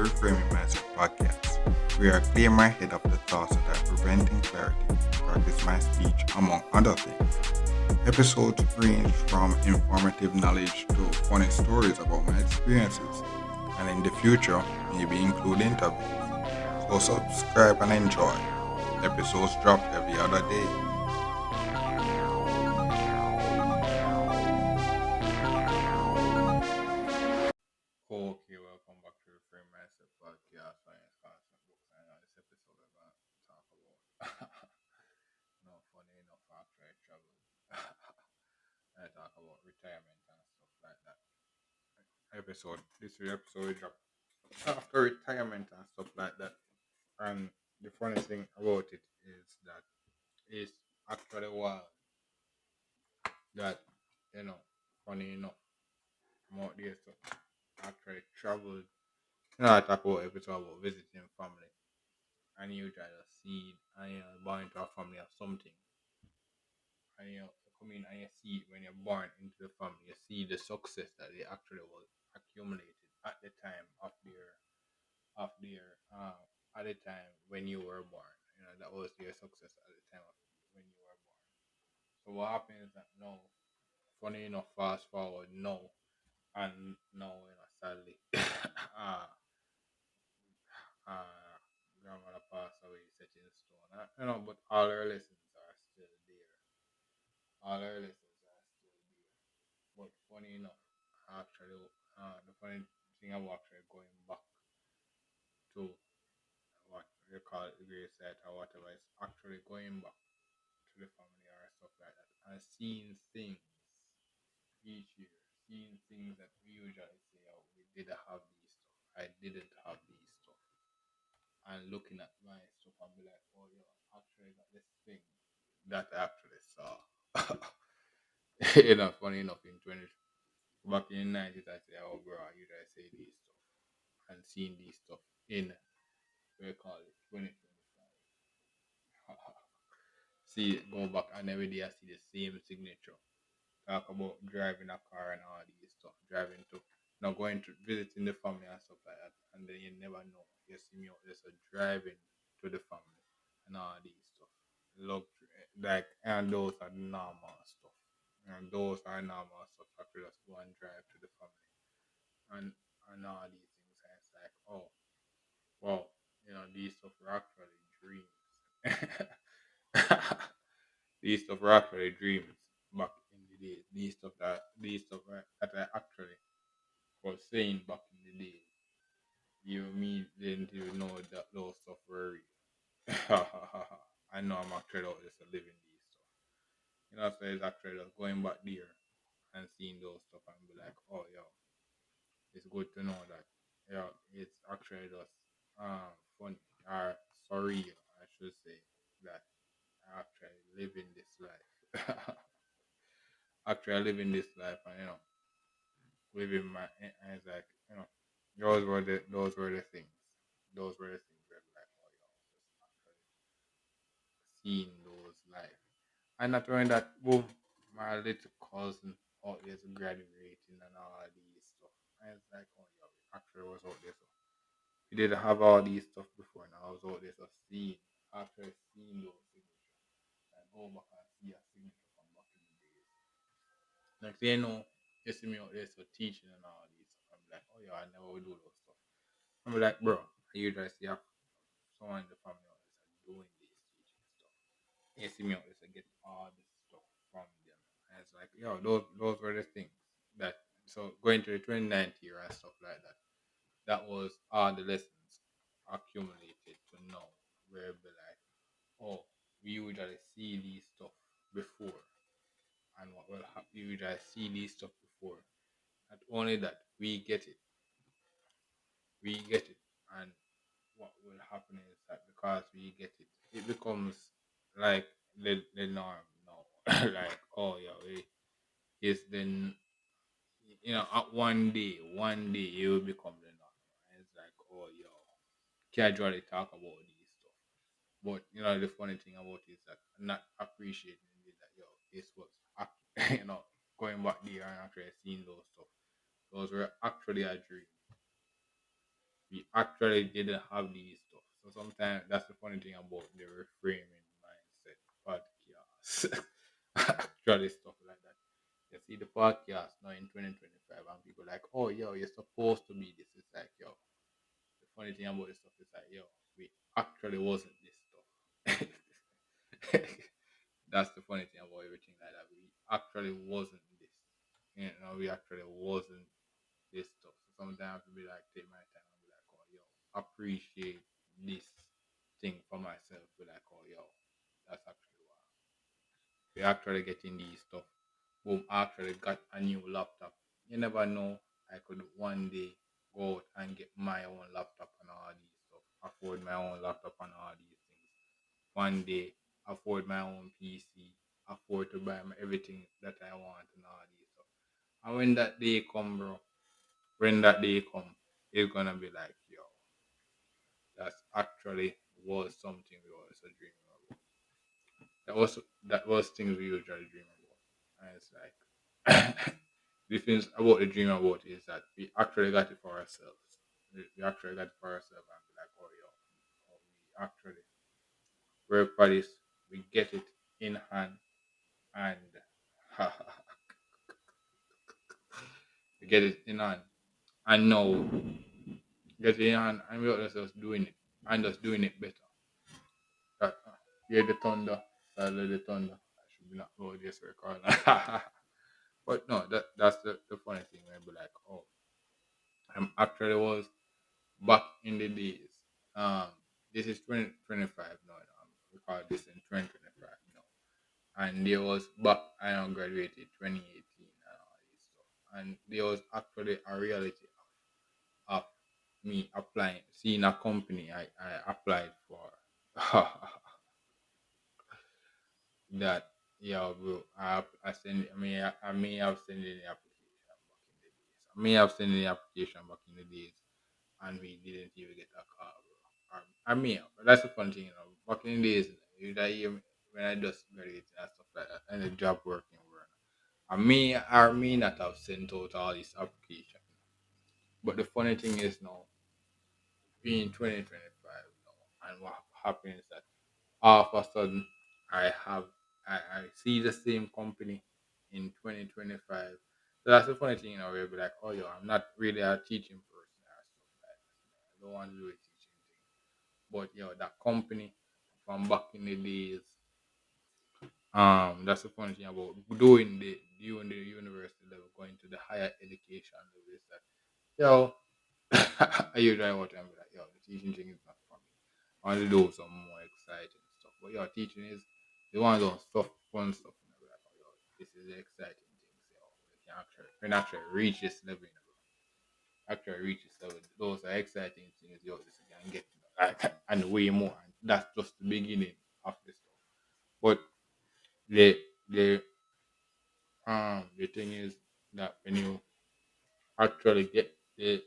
Reframing Myself podcast, where I clear my head of the thoughts that are preventing clarity, practice my speech, among other things. Episodes range from informative knowledge to funny stories about my experiences, and in the future, maybe include interviews. So subscribe and enjoy. Episodes drop every other day. Okay, welcome back to Reframe Myself podcast. Science, concept, books, and this episode we're going to talk about. No funny enough after I travel. I talk about retirement and stuff like that. This episode we drop after retirement and stuff like that. And the funny thing about it is that it's actually wild that funny enough, I'm out there so actually traveled. I talk about episode about visiting family and you try to see and born into a family or something and you come in and you see when you're born into the family, you see the success that they actually was accumulated at the time of their at the time when you were born. That was their success at the time of when you were born. So what happens that now, funny enough, fast forward now and now sadly uh uh grandmother passed away set in stone. But all her lessons are still there. All her lessons are still there. But funny enough, actually, the funny thing about actually going back to what they call it, the grave site or whatever, is actually going back to the family or stuff like that and seeing things each year, seeing things that we usually say, oh, we didn't have these stuff, I didn't have these stuff, and looking at my stuff and be like, oh, yeah, I actually got this thing that I actually saw. Funny enough, in 20, back in the 90s, I say, oh, bro, you guys say these stuff and seeing these stuff in, we call it 2025. See, go back and every day I see the same signature. Talk about driving a car and all these stuff, driving to, going to visiting the family and stuff like that. And then you never know. You see me out there, so driving to the family and all these stuff. Luxury, like, and those are normal stuff. And those are normal stuff. I could just go and drive to the family and all these things. And it's like, oh, wow, these stuff are actually dreams. These stuff were actually dreams back in the days. That I actually was saying back in the days. You me didn't even know that those stuff were real. I know I'm actually out just living these stuff. So it's actually just going back there and seeing those stuff and be like, oh yo, it's good to know that it's actually just funny or sorry I should say that I actually living this life. Actually living this life and living my and it's like those were the things. Those were the things where I'm like, oh yo, just actually seeing those life. And not only that, boom, my little cousin out there graduating and all these stuff. And it's like, oh yo, actually was out there so we didn't have all these stuff before and I was out there so seeing actually seeing those signatures. And go back and see a signature from back in the days. Next thing you see me out there so teaching and all these stuff. I'm like, oh yeah, I never would do those stuff. I'm like, bro, you just see someone in the family out there so doing this teaching stuff. You see me out there so get all this stuff from them. And it's like, yo, those were the things that so going to the 29th year and stuff like that. That was all the lessons accumulated to know where be like, oh, we usually see these stuff before and what will happen, we usually see these stuff before. Not only that, we get it, and what will happen is that because we get it, it becomes like the norm now. Like, oh yeah, it's then at one day it will become the norm. And it's like, oh yo, casually talk about these stuff. But the funny thing about it is that I'm not appreciating it that yo, this was going back there and actually seeing those stuff. Those were actually a dream. we actually didn't have these stuff. So sometimes that's the funny thing about the reframing mindset podcast. Actually, stuff like that. You see the podcast now in 2025, and people like, oh, yo, you're supposed to be this. It's like, yo, the funny thing about this stuff is like, yo, we actually wasn't this stuff. That's the funny thing about everything like that. We actually wasn't this. We actually wasn't this stuff. So sometimes I have to be like, take my time and be like, oh, yo, appreciate this thing for myself. Be like, oh, yo, that's actually why we actually getting these stuff. Boom, I actually got a new laptop. You never know. I could one day go out and get my own laptop and all these stuff. Afford my own laptop and all these things. One day, afford my own PC. Afford to buy everything that I want and all these stuff. And when that day come, bro, when that day come, it's gonna be like, yo, that's actually was something we was dreaming about. That was things we usually dream about. And it's like the things about the dream about is that we actually got it for ourselves. We actually got it for ourselves and be like, oh yo, oh, we actually work for this, we get it in hand and we get it in hand. And now get it in hand and we're just doing it and just doing it better. Hear the thunder, silence the thunder. I should be not loud this record. But no, that's the funny thing. Where I be like, oh, I'm actually was back in the days. Um, this is 2025 now. We call this in 2025 now. And there was back I graduated 2018 and all this stuff. And there was actually a reality of me applying, seeing a company I applied for. That yeah, bro. I send. I may have sent in the application back in the days. I may have sent in the application back in the days, and we didn't even get a call, bro. I may have. But that's the fun thing, Back in the days, you that hear me when I just graduated and stuff like that, and the job working, bro. I may not have sent out all this application. But the funny thing is now, being 2025 now, and what happens is that all of a sudden I have I see the same company in 2025. So that's the funny thing, where be like, oh yo, I'm not really a teaching person or stuff like that. I don't want to do a teaching thing. But yo, that company from back in the days, that's the funny thing about doing the university level, going to the higher education level is that yo, are you trying what I'm like, yo, the teaching thing is not for me. I want to do some more exciting stuff. But your teaching is the one of those stuff, fun stuff. Like, oh, yo, this is the exciting things. Yo, we can actually reach this level. Actually reach this level. Those are exciting things. Yo, this can get like, and way more. And that's just the beginning of this stuff. But the the the thing is that when you actually get the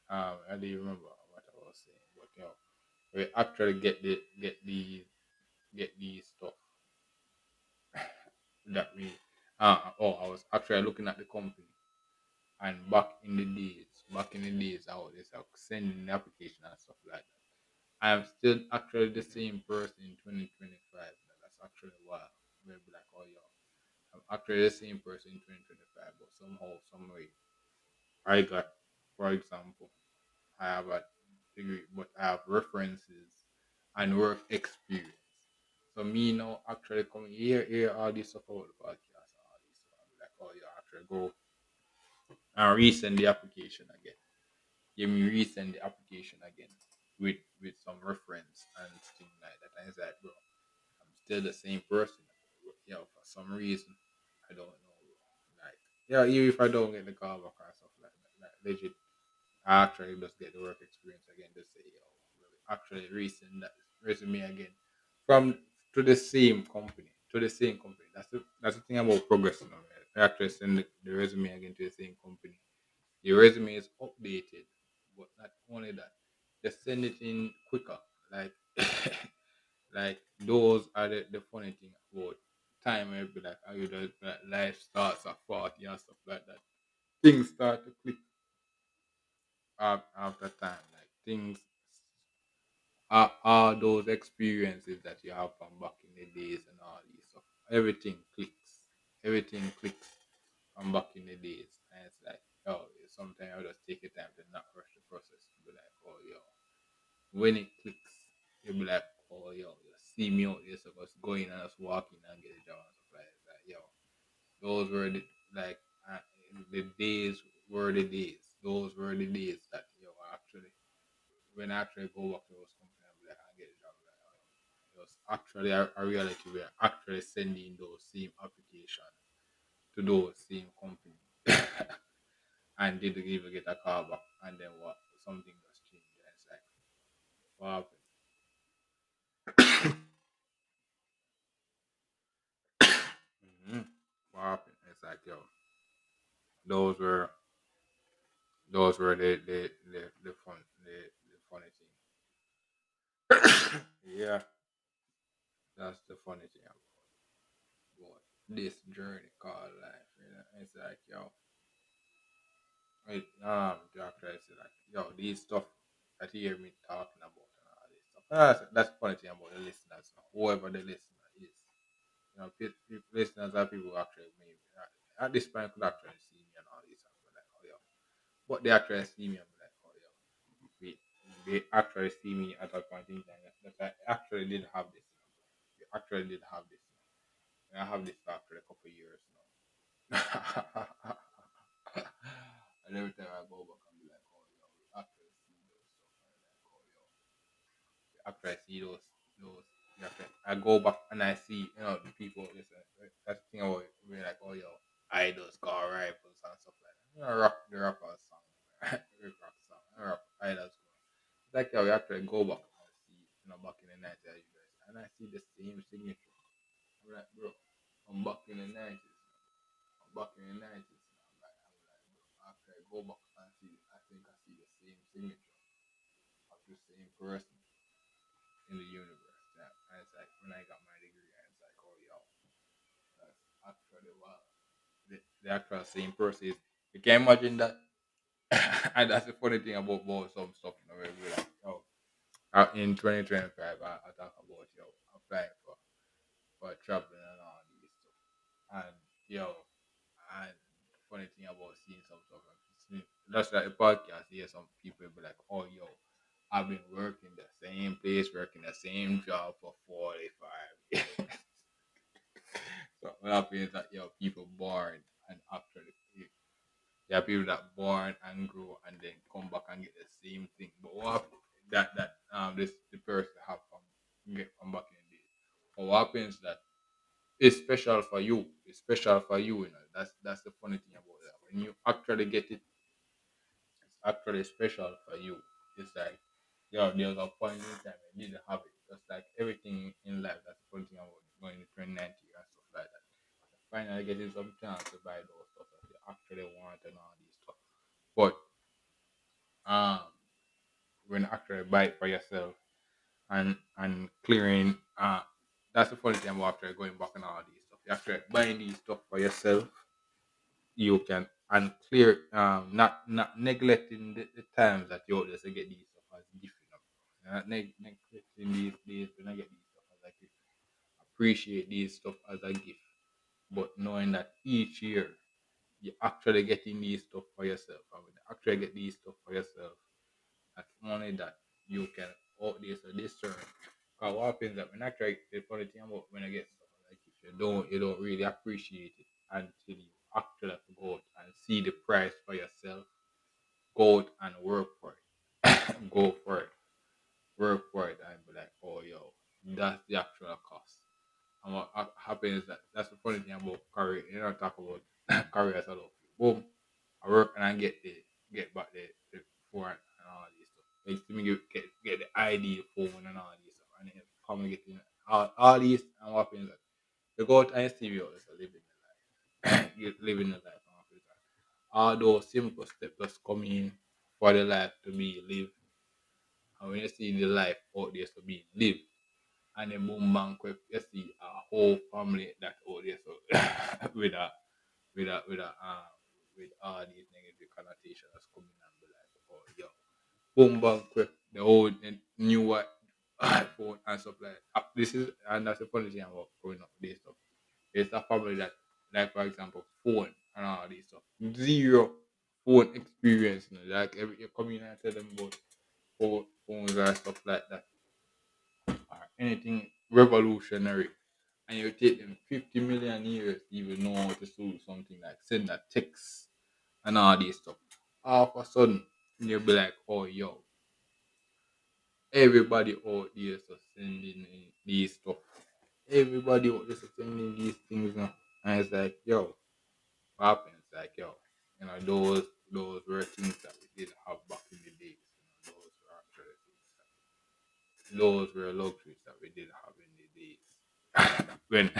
I don't remember what I was saying, but we actually get these stuff that we I was actually looking at the company and back in the days I was just like sending the application and stuff like that. I am still actually the same person in 2025. That's actually wild. Maybe like, oh yo, I'm actually the same person in 2025, but somehow, some way I got, for example, I have a degree, but I have references and work experience. So me now actually coming here all this stuff about the podcast and all this stuff. I'm like, oh you actually go and resend the application again. Give me resend the application again with some reference and things like that. And it's like, bro, I'm still the same person. For some reason, I don't know, bro. Like, even if I don't get the call back or stuff like legit, I actually just get the work experience again to say, yo, really actually resend that resume again from to the same company. To the same company. That's the thing about progressing. I actually send the resume again to the same company. The resume is updated, but not only that, just send it in quicker. Like like those are the funny thing about time where it be like how you do like life starts at 40 and stuff like that. Things start to click after time, like things, all those experiences that you have from back in the days and all these stuff, everything clicks. Everything clicks from back in the days. And it's like, oh, sometimes I just take your time to not rush the process. To be like, oh, yo, when it clicks, you'll be like, oh, yo, you see me out there, so just go in and just walk in and get the job and stuff like that. Yo, those were the, like, uh, the days were the days. Those were the days that, yo, actually, when I actually go back to those companies, I'm like, I get a job. Like, it was actually a reality where actually sending those same applications to those same companies and didn't even get a call back. And then what? Something just changed. And it's like, what happened? hmm What happened? It's like, yo, those were the fun the funny thing. Yeah, that's the funny thing about this journey called life. You know? It's like, yo, doctor I said like, yo, these stuff that you hear me talking about and all this stuff. That's the funny thing about the listeners, whoever the listener is. You know, listeners are people who actually maybe at this point could actually see me and all this stuff. But like, oh yeah, but they actually see me and be like, oh yeah, we they actually see me at a point in time that I actually did have this. You know. We actually did have this. And I have this for actually a couple of years now. And every time I go back, I'm like, oh, yo, we actually see those stuff. And I'm like, oh, yo, we actually see those. I go back and I see, the people, listen, that's the thing about it. We're like, oh, yo, idols, car rifles, and stuff like that. The rapper song, the rock song, idols. It's like, yeah, we actually go back and see, back in the 90s, you guys, and I see the same signature. I'm like, bro, I'm back in the 90s. I'm back in the 90s. I'm like, bro, after I go back and see, I think I see the same signature of the same person in the universe. Yeah. And it's like, when I got my degree, and it's like, oh, yo, that's actually wow. The actual same person is, you can imagine that. And that's the funny thing about some stuff, where we're like, oh, in 2025, I talk about, yo, applying for traveling and all these stuff. And yo, and funny thing about seeing some stuff, that's like a podcast. Here, some people be like, "Oh, yo, I've been working the same place, working the same job for 45 years." So what happens is that, yo, people born and actually, there are people that born and grow and then come back and get the same thing. But what happens that this the person have from get from back in the day. But what happens that it's special for you. It's special for you, That's the funny thing about that. When you actually get it, it's actually special for you. It's like, there was a point in time I didn't have it. Just like everything in life, that's the funny thing about going to 2090 and stuff like that. Finally getting some chance to buy those stuff that you actually want and all these stuff. But um when you actually buy it for yourself and clearing that's the funny thing about actually going back and all these stuff. You actually buying these stuff for yourself, you can and clear not neglecting the times that you just get these stuff as gift, not neglecting these days when I get these stuff as a gift. Appreciate these stuff as a gift, but knowing that each year you're actually getting these stuff for yourself. And when you actually get these stuff for yourself, that's only that you can out this or this term. Because what happens that when I try the funny thing about when I get stuff like if you don't really appreciate it until you actually have to go out and see the price for yourself. Go out and work for it. Go for it. Work for it and be like, oh yo, that's the actual cost. And what happens is that that's the funny thing about career. You don't talk about career as a lot. Boom, I work and I get back the phone and all this stuff. Like to me get the ID phone and all this stuff, and then come getting all these and what happens is that you go out and see you also living the life. You living the life and what happens is that all those simple steps just come in for the life to be lived. And when you see the life out there to be lived, and then boom bang quick, you see a whole family that out there so with a with a with a with all these negative connotations coming and be like, oh yo. phone bank with the old and new what iPhone and stuff like that. This is and that's the funny thing about growing up with this stuff. It's a family that, like for example, phone and all this stuff. Zero phone experience, like every you come in and tell them about phones and stuff like that or anything revolutionary. And you take them 50 million years to even know how to do something like send a text and all this stuff. All of a sudden, you'll be like, oh, yo, everybody out there is sending in these stuff. Everybody out there is sending these things now. And it's like, yo, what happens? Like, yo, those were things that we didn't have back in the days. Those were actually things those were luxuries that we didn't have in the days when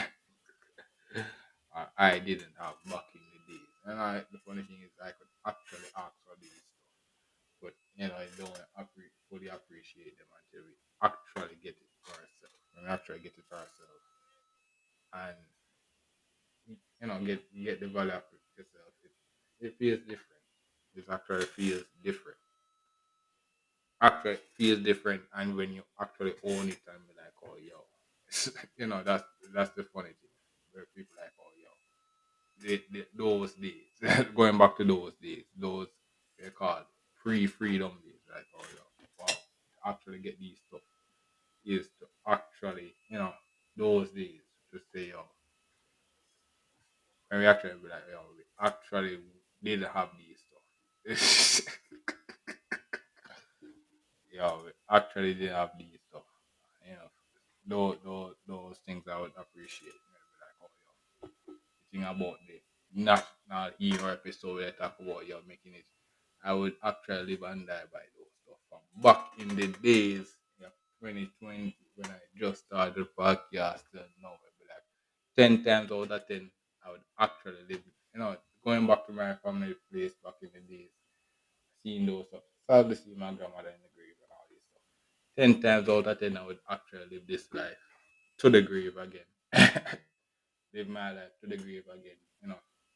I didn't have back in the days. And the funny thing is, I could actually ask for these stuff, but I don't fully appreciate them until we actually get it for ourselves. When we actually get it for ourselves, and get the value of it yourself, it feels different. It actually feels different. Actually feels different, and when you actually own it and be like, oh yo, that's the funny thing. Where people like, oh yo, those days, going back to those days, those they called pre-freedom days, like, oh yo, wow, to actually get these stuff is to actually, those days to say, yo, when we actually be like, yo, we actually didn't have these stuff. Yo, we actually didn't have these stuff. You know, those things I would appreciate. Be like, oh, yo, the thing about the national hero episode they talk about you making it, I would actually live and die by those stuff. From back in the days, 2020, when I just started podcast, and now I'd be like 10 times out of 10, I would actually live. Going back to my family place back in the days, seeing those stuff. Sadly, see my grandmother in the grave and all this stuff. 10 times out of 10, I would actually live this life to the grave again. Live my life to the grave again,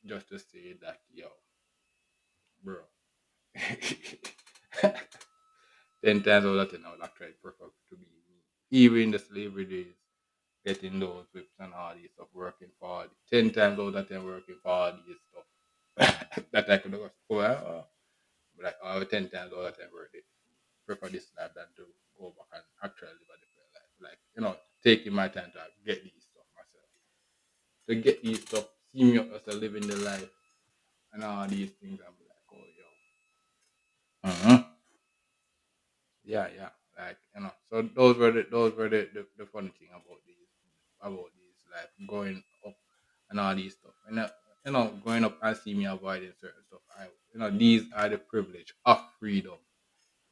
just to say that, yo, bro. 10 times out of 10, I would actually prefer to be me. Even in the slavery days, getting those whips and all this stuff, working for all 10 times out of 10, working for all these stuff that I could have go, but like, 10 times out of 10, worth it. Prefer this life than to go back and actually live a different life. Like, taking my time to get these stuff myself. To get these stuff, see me up as a living the life and all these things. I'm like, oh, yo. Yeah, yeah. Like, so those were the funny thing about these like growing up and all these stuff. And growing up and see me avoiding certain stuff. These are the privilege of freedom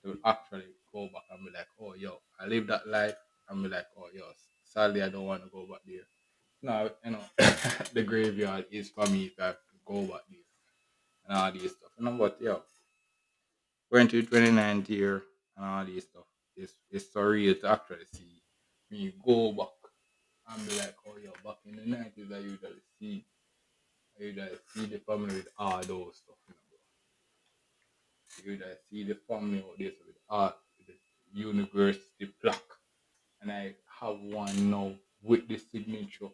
to actually go back and be like, oh yo, I live that life and be like, oh yo, sadly I don't want to go back there. No, the graveyard is for me if I have to go back there and all these stuff. But yo, going to 29th year and all this stuff. It's surreal to actually see when you go back and be like, oh yeah, back in the 90s I usually see the family with all those stuff, bro. You usually see the family out there with art with the university plaque. And I have one now with the signature.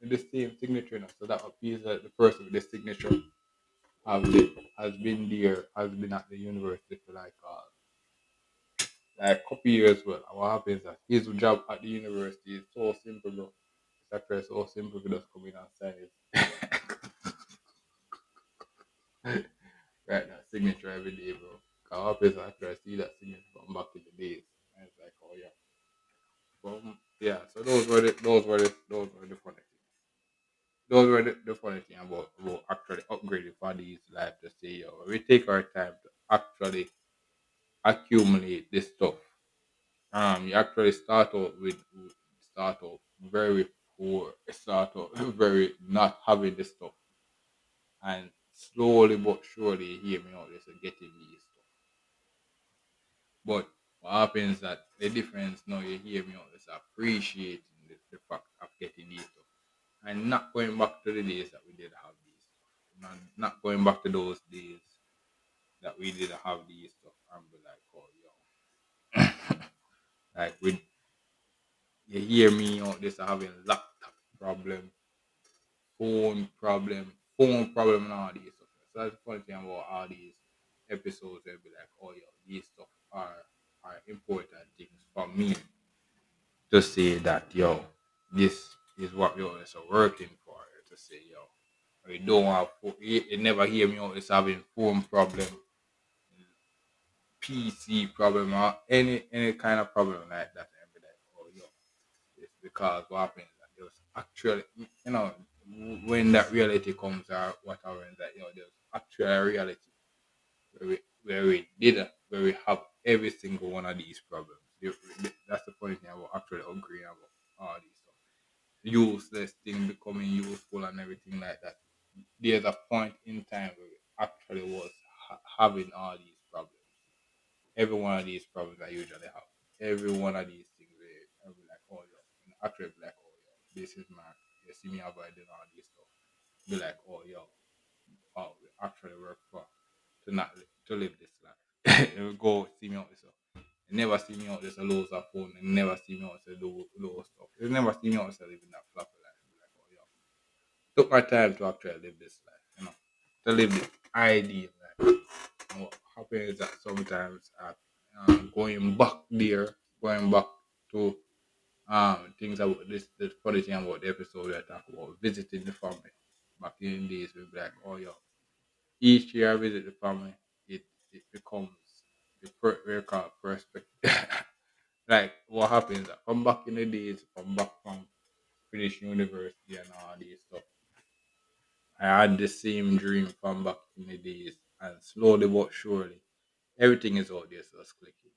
With the same signature now. So that appears that the person with the signature has been there, has been at the university for like couple years well. And what happens is that his job at the university is so simple, bro. It's actually so simple to just come in and sign it. Right, that signature every day, bro. 'Cause what happens is actually I see that signature from back in the days. And it's like, oh yeah. Yeah, so those were the funny things. Those were the funny thing about actually upgrading for these life to say, yo, we take our time to actually accumulate this stuff. You actually start out very poor, start out very not having this stuff, and slowly but surely you hear me out there so getting these stuff. But what happens that the difference now you hear me out is appreciating the fact of getting these stuff and not going back to the days that we did have these stuff. Not going back to those days that we didn't have these stuff and be like, oh yo. Like with you hear me out this having laptop problem, phone problem and all these stuff. So that's the funny thing about all these episodes. They'll be like, oh yo, these stuff are important things for me to say that yo, this is what we always are working for. To say yo, we don't have you never hear me always having phone problem, PC problem, or any kind of problem like that. And be like, oh yo, it's because what happens that there's actually when that reality comes or whatever, and that there's actually a reality where we have every single one of these problems. That's the funny thing about actually agreeing about all these stuff. Useless thing becoming useful and everything like that. There's a point in time where we actually was having all these problems. Every one of these problems I usually have. Every one of these things where I'll be like, oh yo, and actually be like, oh yo, this is my you see me avoiding all these stuff. Be like, oh yo, oh we actually work for to not to live this life. You go see me out this stuff. You never see me out this lose a phone. You never see me out to do low stuff. You never see me out to living that flappy life. Be like, oh yo, took my time to actually live this life, to live this ideal life. And what happens is that sometimes going back there, going back to things about this funny thing about the episode we talk about visiting the family. Back in the days, we be like, oh yo, each year I visit the family, it becomes the we call it perspective. Like what happens that from back in the days, from back from finishing university and all these stuff. I had the same dream from back in the days, and slowly but surely, everything is out there just clicking.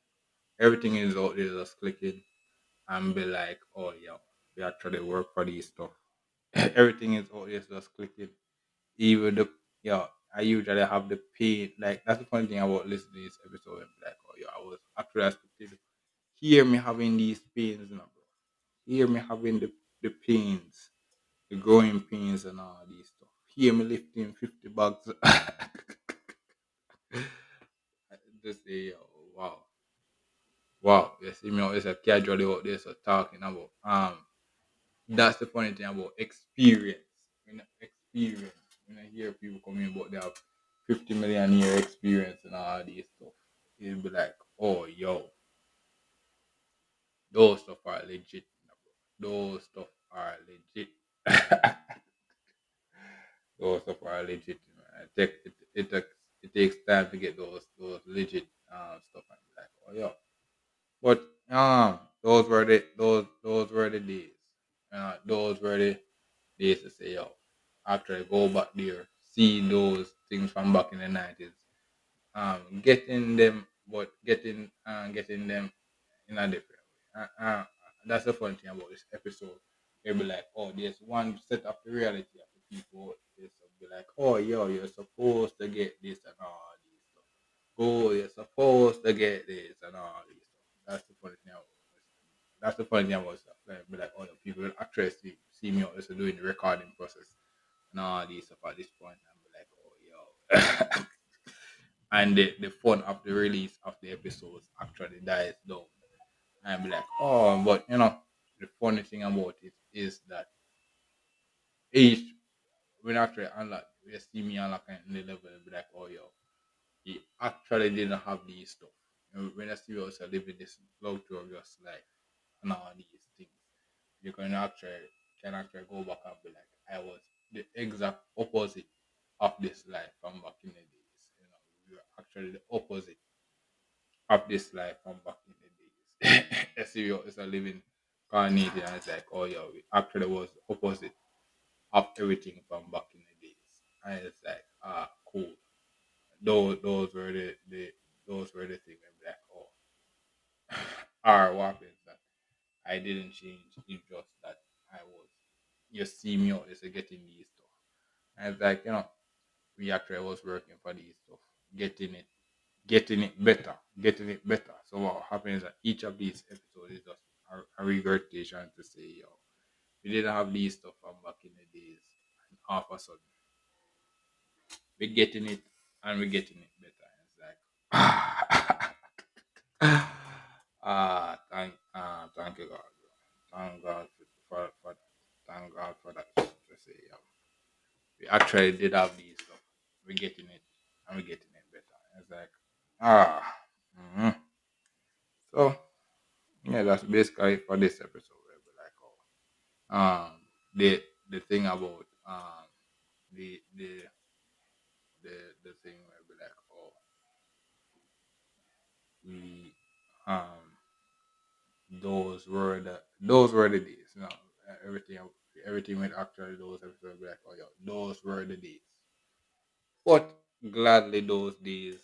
Everything is out there just clicking, and be like, oh yeah, we actually work for these stuff. Everything is out there just clicking. Even the I usually have the pain. Like that's the funny thing about listening to this episode. And be like, oh yeah, I was actually expecting to hear me having these pains, bro. Hear me having the pains, the growing pains and all these stuff. Hear me lifting 50 bucks. Just say, yo, wow. Wow. You see me always a casually out there so talking about that's the funny thing about experience. Experience. When I hear people coming about they have 50 million year experience and all these stuff, it'll be like, oh yo, those stuff are legit. Those stuff are legit. Those stuff are legit. Man. It takes time to get those legit stuff and be like, oh yeah. But those were the days. Those were the days to say yo. After I go back there, see those things from back in the 90s. Getting them but getting them in a different way. That's the fun thing about this episode. They'll be like, oh, there's one set of the reality of the people. This will be like, oh, yo, you're supposed to get this and all these stuff. Oh, you're supposed to get this and all these stuff. That's the funny thing about this. That's the funny thing about stuff. Like, be like, oh, the people will actually see me out there doing the recording process and all these stuff at this point. And be like, oh, yo. And the fun of the release of the episodes actually dies down. And be like, oh, but the funny thing about it is that each when actually unlock, you see me unlocking the level and be like, oh, yo, he actually didn't have these stuff. When I see you also living this luxurious life and all these things, you can actually go back and be like, I was the exact opposite of this life from back in the days. We were actually the opposite of this life from back in the days. SEO is a living carnage and it's like, oh yeah, we actually was opposite of everything from back in the days. And it's like, cool. Those were those were the things I'm like, oh what happens that I didn't change, it's just that I was you see me out is getting these stuff. And it's like, we actually was working for these stuff, getting it getting it better. So what happens is that each of these episodes is just a regurgitation to say, yo, we didn't have these stuff from back in the days, and all of a sudden we're getting it and we're getting it better. And it's like, thank actually did have these stuff. We're getting it, and we're getting it better. It's like, ah. mhm. So, yeah, that's basically for this episode. Where we like, the thing about the the the thing where we like, we um those were the days. Everything went actually those episodes. Be like, oh, yo, those were the days. But gladly those days,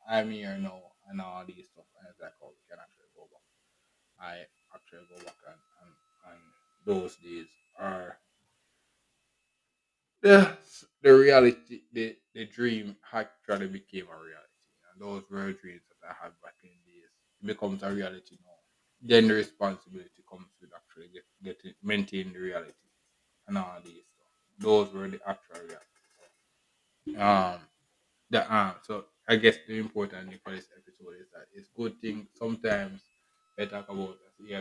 I'm here now and all these stuff, and it's like, oh, we can actually go back. I actually go back and those days are the reality. The dream actually became a reality, and those were dreams that I had back in the days. It becomes a reality now. Then the responsibility comes with actually getting maintain the reality and all these stuff. Those were the actual reality. Um, so I guess the important thing for this episode is that it's good thing sometimes they talk about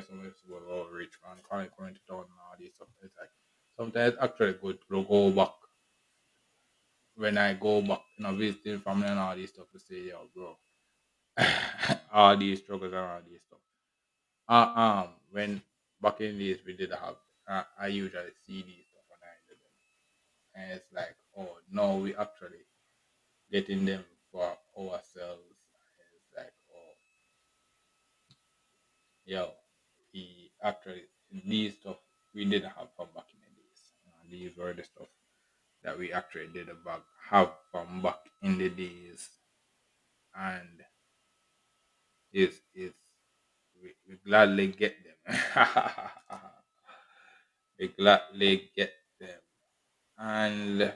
some episode about rich man coming to town and all this stuff. It's like sometimes actually good to go back when I go back, visiting family and all this stuff to say, yo, bro, all these struggles and all this stuff. When back in the days we did have, I usually see these stuff and I do them, and it's like, oh, no, we actually getting them for ourselves. And it's like, oh, yo, he actually these stuff we didn't have from back in the days. These were the stuff that we actually did about have from back in the days, and is we gladly get them. We gladly get them, and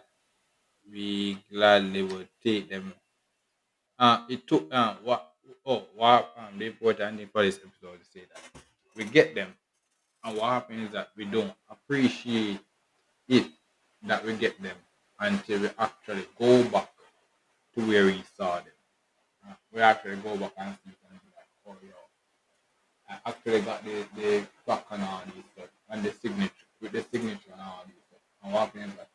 we gladly would take them. It took what the important thing for this episode to say that we get them, and what happens is that we don't appreciate it that we get them until we actually go back to where we saw them. We actually go back and see them and be like, oh, yo, I actually got the back and all these stuff and the signature with the signature and all these stuff. And what happens is that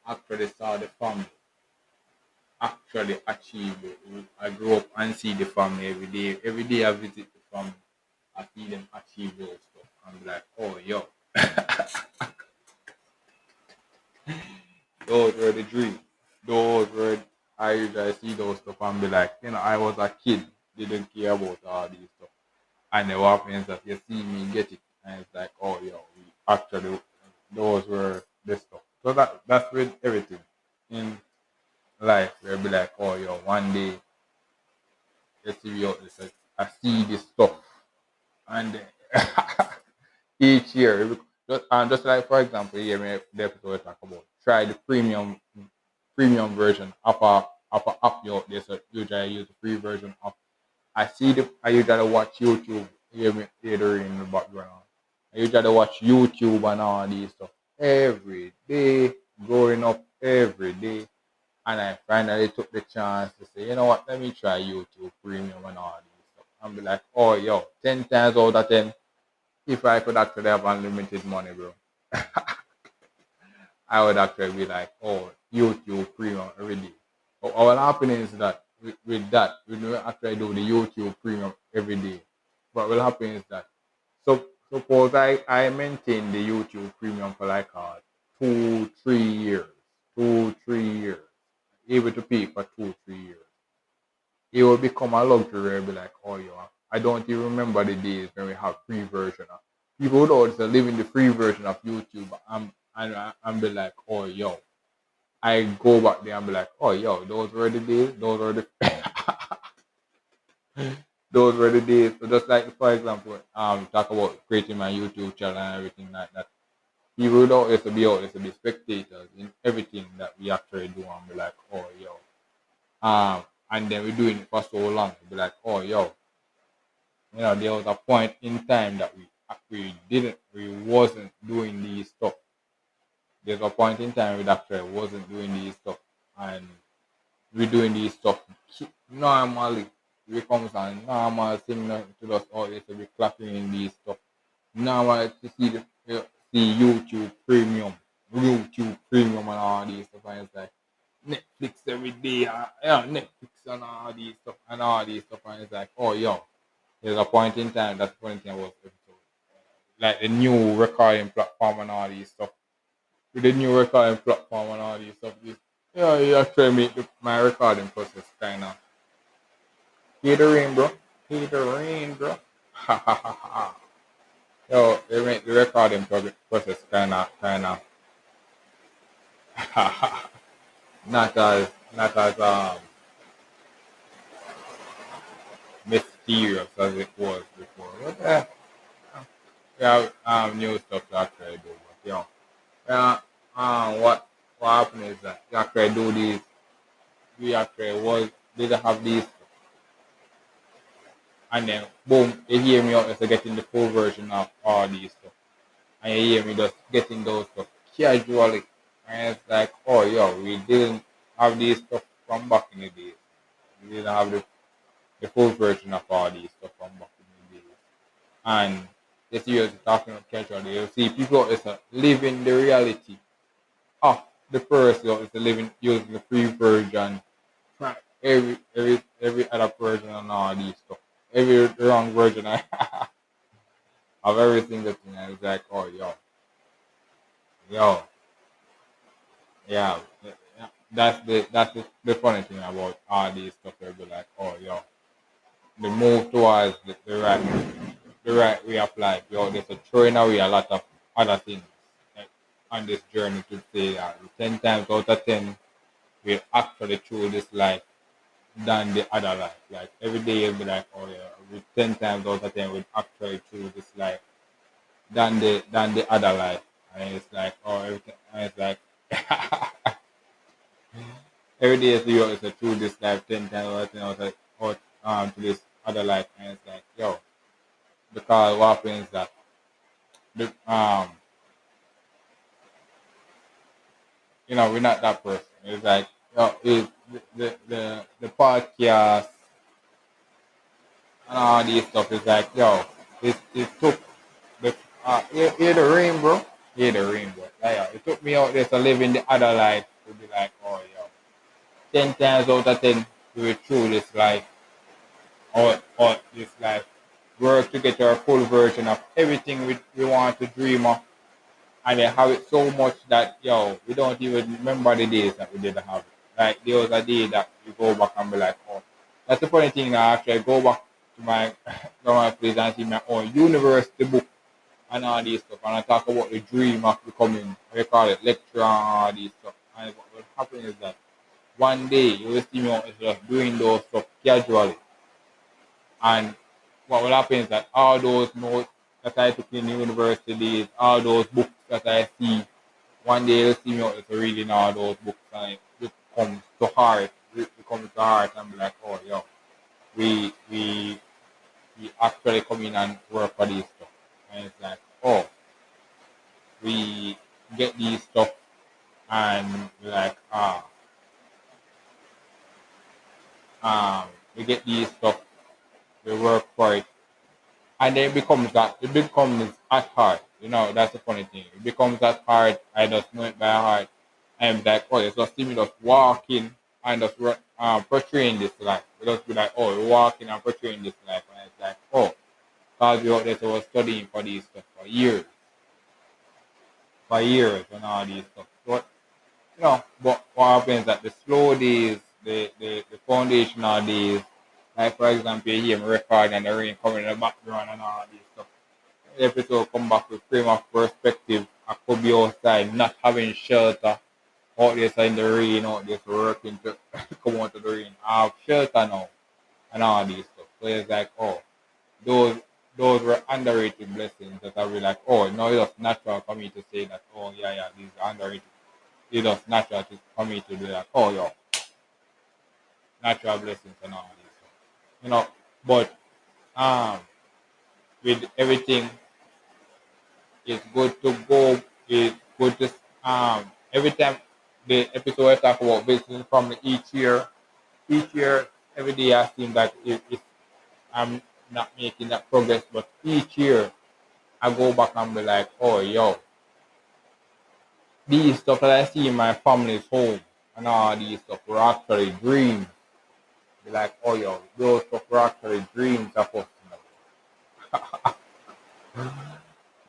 I actually saw the family actually achieve it. I grew up and see the family every day. Every day I visit the family, I see them achieve those stuff. I'm like, oh, yo, those were the dreams. Those were I usually see those stuff and be like, I was a kid, didn't care about all these stuff. And the what happens that you see me get it, and it's like, oh, yo, we actually those were the stuff. So that's with everything in life. We'll be like, oh, yo, one day you see me out there, say, I see this stuff, and each year, just like for example, here me the episode we talk about try the premium version of a app you out there. So usually I use the free version of. I usually watch YouTube. Hear the rain in the background. I usually watch YouTube and all these stuff every day, growing up every day. And I finally took the chance to say, you know what, let me try YouTube Premium and all these stuff. And be like, oh, yo, 10 times out of 10, if I could actually have unlimited money, bro, I would actually be like, oh, YouTube Premium every day. But what will happen is that with that, we don't actually do the YouTube Premium every day. What will happen is that, so suppose I maintain the YouTube Premium for like 2, 3 years, 2, 3 years, able to pay for 2, 3 years. It will become a luxury. It'll be like, oh, yo, I don't even remember the days when we have free version. People would always live in the free version of YouTube. And be like, oh, yo, I go back there and be like, oh, yo, those were the days. Those were the days. So just like, for example, talk about creating my YouTube channel and everything like that. People would always be out there to be spectators in everything that we actually do and be like, oh, yo. And then we're doing it for so long. Be like, oh, yo, there was a point in time that we wasn't doing these stuff. There's a point in time we actually wasn't doing these stuff, and we're doing these stuff normally. We comes and normal thing to us all this to be clapping in these stuff. Normal to see see YouTube Premium. YouTube Premium and all these stuff, and it's like Netflix every day, yeah, Netflix and all these stuff and all these stuff, and it's like, oh yo, there's a point in time. That's the funny thing about episode, like the new recording platform and all these stuff. With the new recording platform and all these stuff, yeah, you actually make my recording process kind of hit the rain, bro. Hit the rain, bro. Ha ha ha ha. Yo, they make the recording process kind of not as not as mysterious as it was before. But yeah, new stuff to actually do. But yeah, what happened is that you actually do these. We actually was didn't have these, and then boom, you hear me out as getting the full version of all these stuff, and you hear me just getting those stuff casually, and it's like, oh yo, we didn't have these stuff from back in the days. We didn't have the full version of all these stuff from back in the days. And this year talking about casually, you see people is living the reality of the first is living using the free version. Right. Every other version and all these stuff. Every wrong version of every single thing. And it's like, oh yo, yeah. That's the funny thing about all these stuff. They'll be like, oh yo, the move towards the right way of life. Yo, there's a throwing away a lot of other things like, on this journey to say that 10 times out of 10 we actually choose this life than the other life. Like every day you'll be like, oh yeah, with 10 times out of 10 we actually choose this life than the other life. And it's like, oh everything and it's like every day it's a choose this life 10 times out of 10 to this other life, and it's like, yo, because what happens is that the we're not that person. It's like, the podcast and all these stuff is like, yo, it took the hear the rain, bro. Hear the rain, bro. Like, yo, it took me out there to live in the other life to be like, oh yo, 10 times out of 10 we will through this life or this life. Work to get our full version of everything we want to dream of, and they have it so much that yo, we don't even remember the days that we didn't have it. Like there was a day that you go back and be like, oh, that's the funny thing now. Actually, I go back to my to my place and see my own university book and all these stuff, and I talk about the dream of becoming, what they call it, lecturer and all these stuff. And what will happen is that one day you will see me out just doing those stuff casually, and what will happen is that all those notes that I took in university, all those books that I see, one day you'll see me out there reading all those books, and it becomes to heart. It becomes to heart and be like, oh yo, we we we actually come in and work for this stuff. And it's like, oh, we get these stuff and we're like, we get these stuff, we work for it, and then it becomes at heart. That's the funny thing. It becomes at heart. I just know it by heart. And like, oh, it's just see me just walking and just portraying this life. It just be like, oh, we're walking and portraying this life, and it's like, oh, because we out there so was studying for these stuff for years and all these stuff. But what happens is that the slow days, the foundational days, like for example, you hear me recording and the rain coming in the background and all these stuff. The episode come back with frame of perspective. I could be outside, not having shelter, out there so in the rain, out there so working to come out of the rain. I have shelter now and all these stuff. So it's like, oh, those those were underrated blessings that I realized, oh, no, it's just natural for me to say that, oh, yeah, these are underrated. It's just natural for me to do that. Oh, yo, natural blessings and all this stuff. But um, with everything, it's good to go. It's good to every time the episode I talk about visiting family each year, every day I seem like I'm not making that progress, but each year I go back and be like, oh yo, these stuff that I see in my family's home and all these stuff were actually dreams. Be like, oh yo, those stuff were actually dreams of us.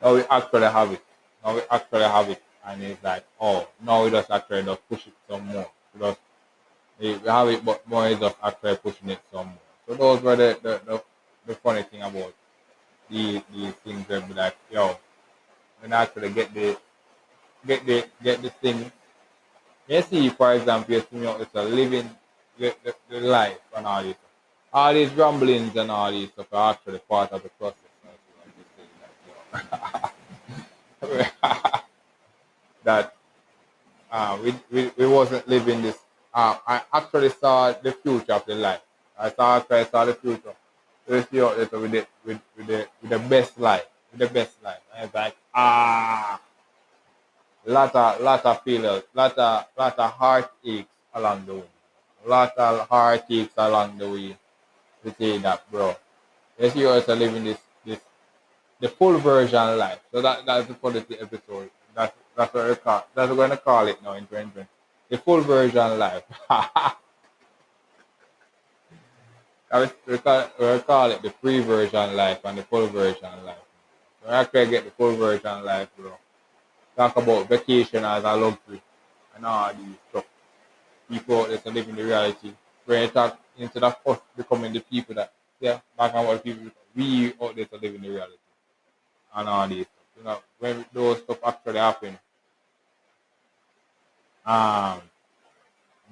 Now we actually have it. Now we actually have it. And it's like, oh, now we just actually just push it some more. We have it, but more is just actually pushing it some more. So those were the funny thing about these things. They'll be like, yo, when I actually get the thing. You see, for example, you see me out, it's a living the life and all this. All these rumblings and all these stuff are actually part of the process. That we wasn't living this. I actually saw the future of the life. I saw the future. So you see out there with the best life, with the best life. And it's like lot of failures, lot of heartaches along the way. Lot of heartaches along the way to say that, bro. Yes, you also living this the full version life. So that's the quality episode. That's what we call that's what we're gonna call it now in 2020. The full version life. We call it the free version life and the full version life. So we actually get the full version life, bro. Talk about vacation as a luxury and all these stuff. People out there to live in the reality. Where you talk instead of us becoming the people that back on what people we out there to live in the reality and all these stuff. When those stuff actually happen, um,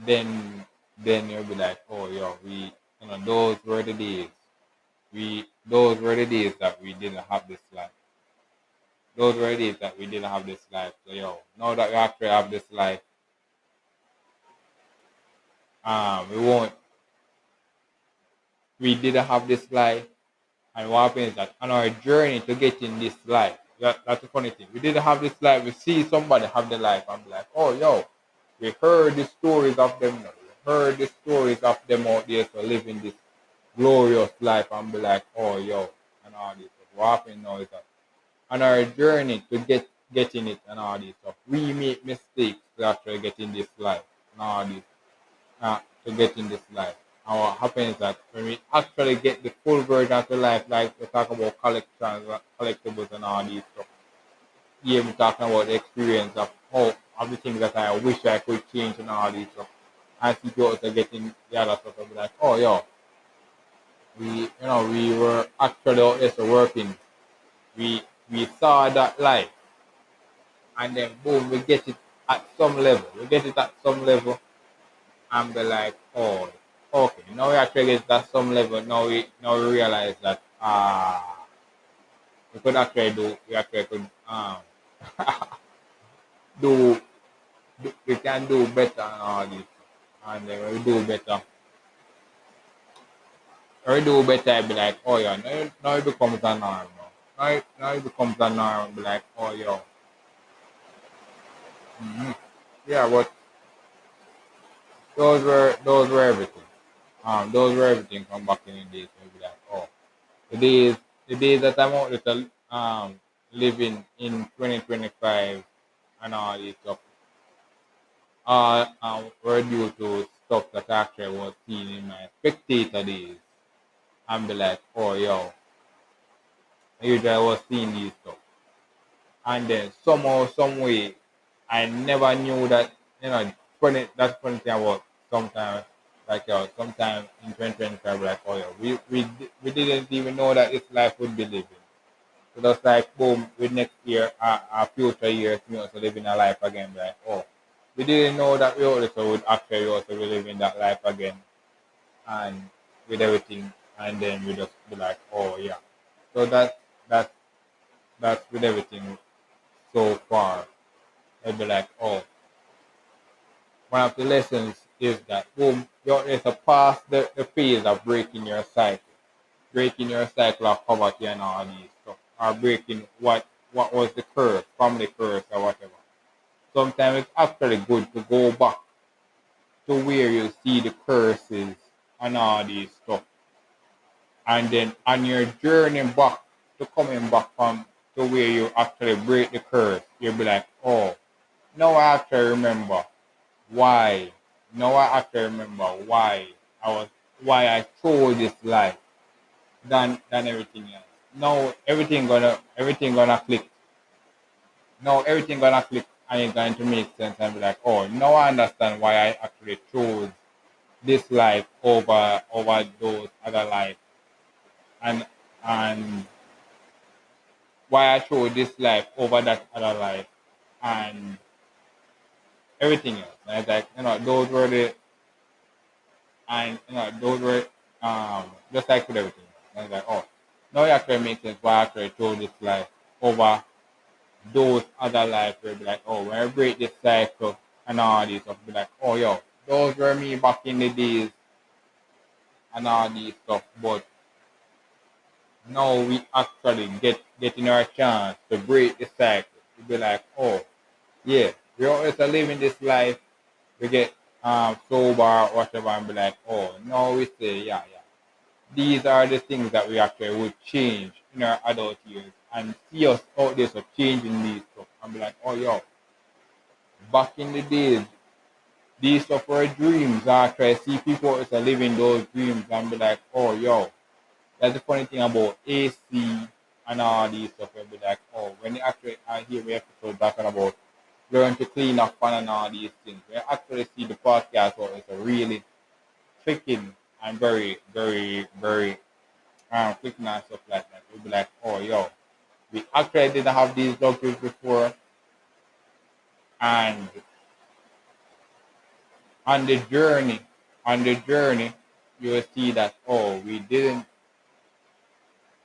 then you'll be like, oh yo, those were the days. Those were the days that we didn't have this life. Those were the days that we didn't have this life. So yo, now that we actually have this life, we didn't have this life. And what happens is that on our journey to getting this life, that's the funny thing. We didn't have this life. We see somebody have the life and be like, oh, yo, we heard the stories of them. We heard the stories of them out there so living this glorious life and be like, oh, yo, and all this stuff. What happens now is that on our journey to getting it and all this stuff, we make mistakes to actually get in this life and all this to get in this life. And what happens is that when we actually get the full version of the life, like we talk about collections, collectibles, and all these stuff, yeah, we're talking about the experience of how of the things that I wish I could change and all these stuff. As people also getting the other stuff, I'll be like, oh, yo, we were actually out there working. We saw that life, and then boom, we get it at some level. We get it at some level, and be like, oh, okay, now we actually get at some level. Now we realize that we actually could do, we can do better and all this, and then when we do better, I be like, oh yeah, now it becomes a norm. Now it becomes a norm. Be like, oh yo, yeah, but those were everything. Those were everything from back in the days. So be like, oh. The days the days that I'm out there living in 2025 and all this stuff were due to stuff that I actually was seeing in my spectator days and be like, oh yo, usually I was seeing these stuff. And then somehow, some way, I never knew that, that's funny thing about sometimes, like, sometimes in 2025, like, oh, yeah, we didn't even know that this life would be living. So that's like, boom, with next year, our future years, we also living a life again, like, oh, we didn't know that we also would actually also be living that life again and with everything, and then we just be like, oh, yeah. So that, that's with everything so far. I'd be like, oh, one of the lessons is that boom, it's a past the phase of breaking your cycle of poverty and all these stuff, or breaking what was the curse, family curse or whatever. Sometimes it's actually good to go back to where you see the curses and all these stuff, and then on your journey back to coming back from to where you actually break the curse, you'll be like, oh, Now I have to remember why. Now I have to remember I was why I chose this life than everything else. Now everything gonna click. Now everything gonna click and it's going to make sense and be like, oh, now I understand why I actually chose this life over those other life, and and why I chose this life over that other life and everything else. And it's like, those were the and those were just like with everything. And it's like, oh, now it actually makes sense why I actually chose this life over those other lives where be like, oh, when I break this cycle and all these stuff, be like, oh, yo, those were me back in the days and all these stuff. But now we actually getting our chance to break the cycle. To be like, oh, yeah, we always are living this life. We get sober or whatever and be like, oh, no, we say, yeah, yeah. These are the things that we actually would change in our adult years and see us out there so changing these stuff and be like, oh, yo, back in the days, these stuff were dreams. I try to see people who are living those dreams and be like, oh, yo, that's the funny thing about AC and all these stuff. We'll be like, oh, when you actually hear the episode talking about learn to clean up fun and all these things, we actually see the podcast what is really clicking and very, very, very clicking and stuff like that. We'll be like, oh, yo, we actually didn't have these luxuries before, and on the journey, on the journey, you'll see that, oh, we didn't.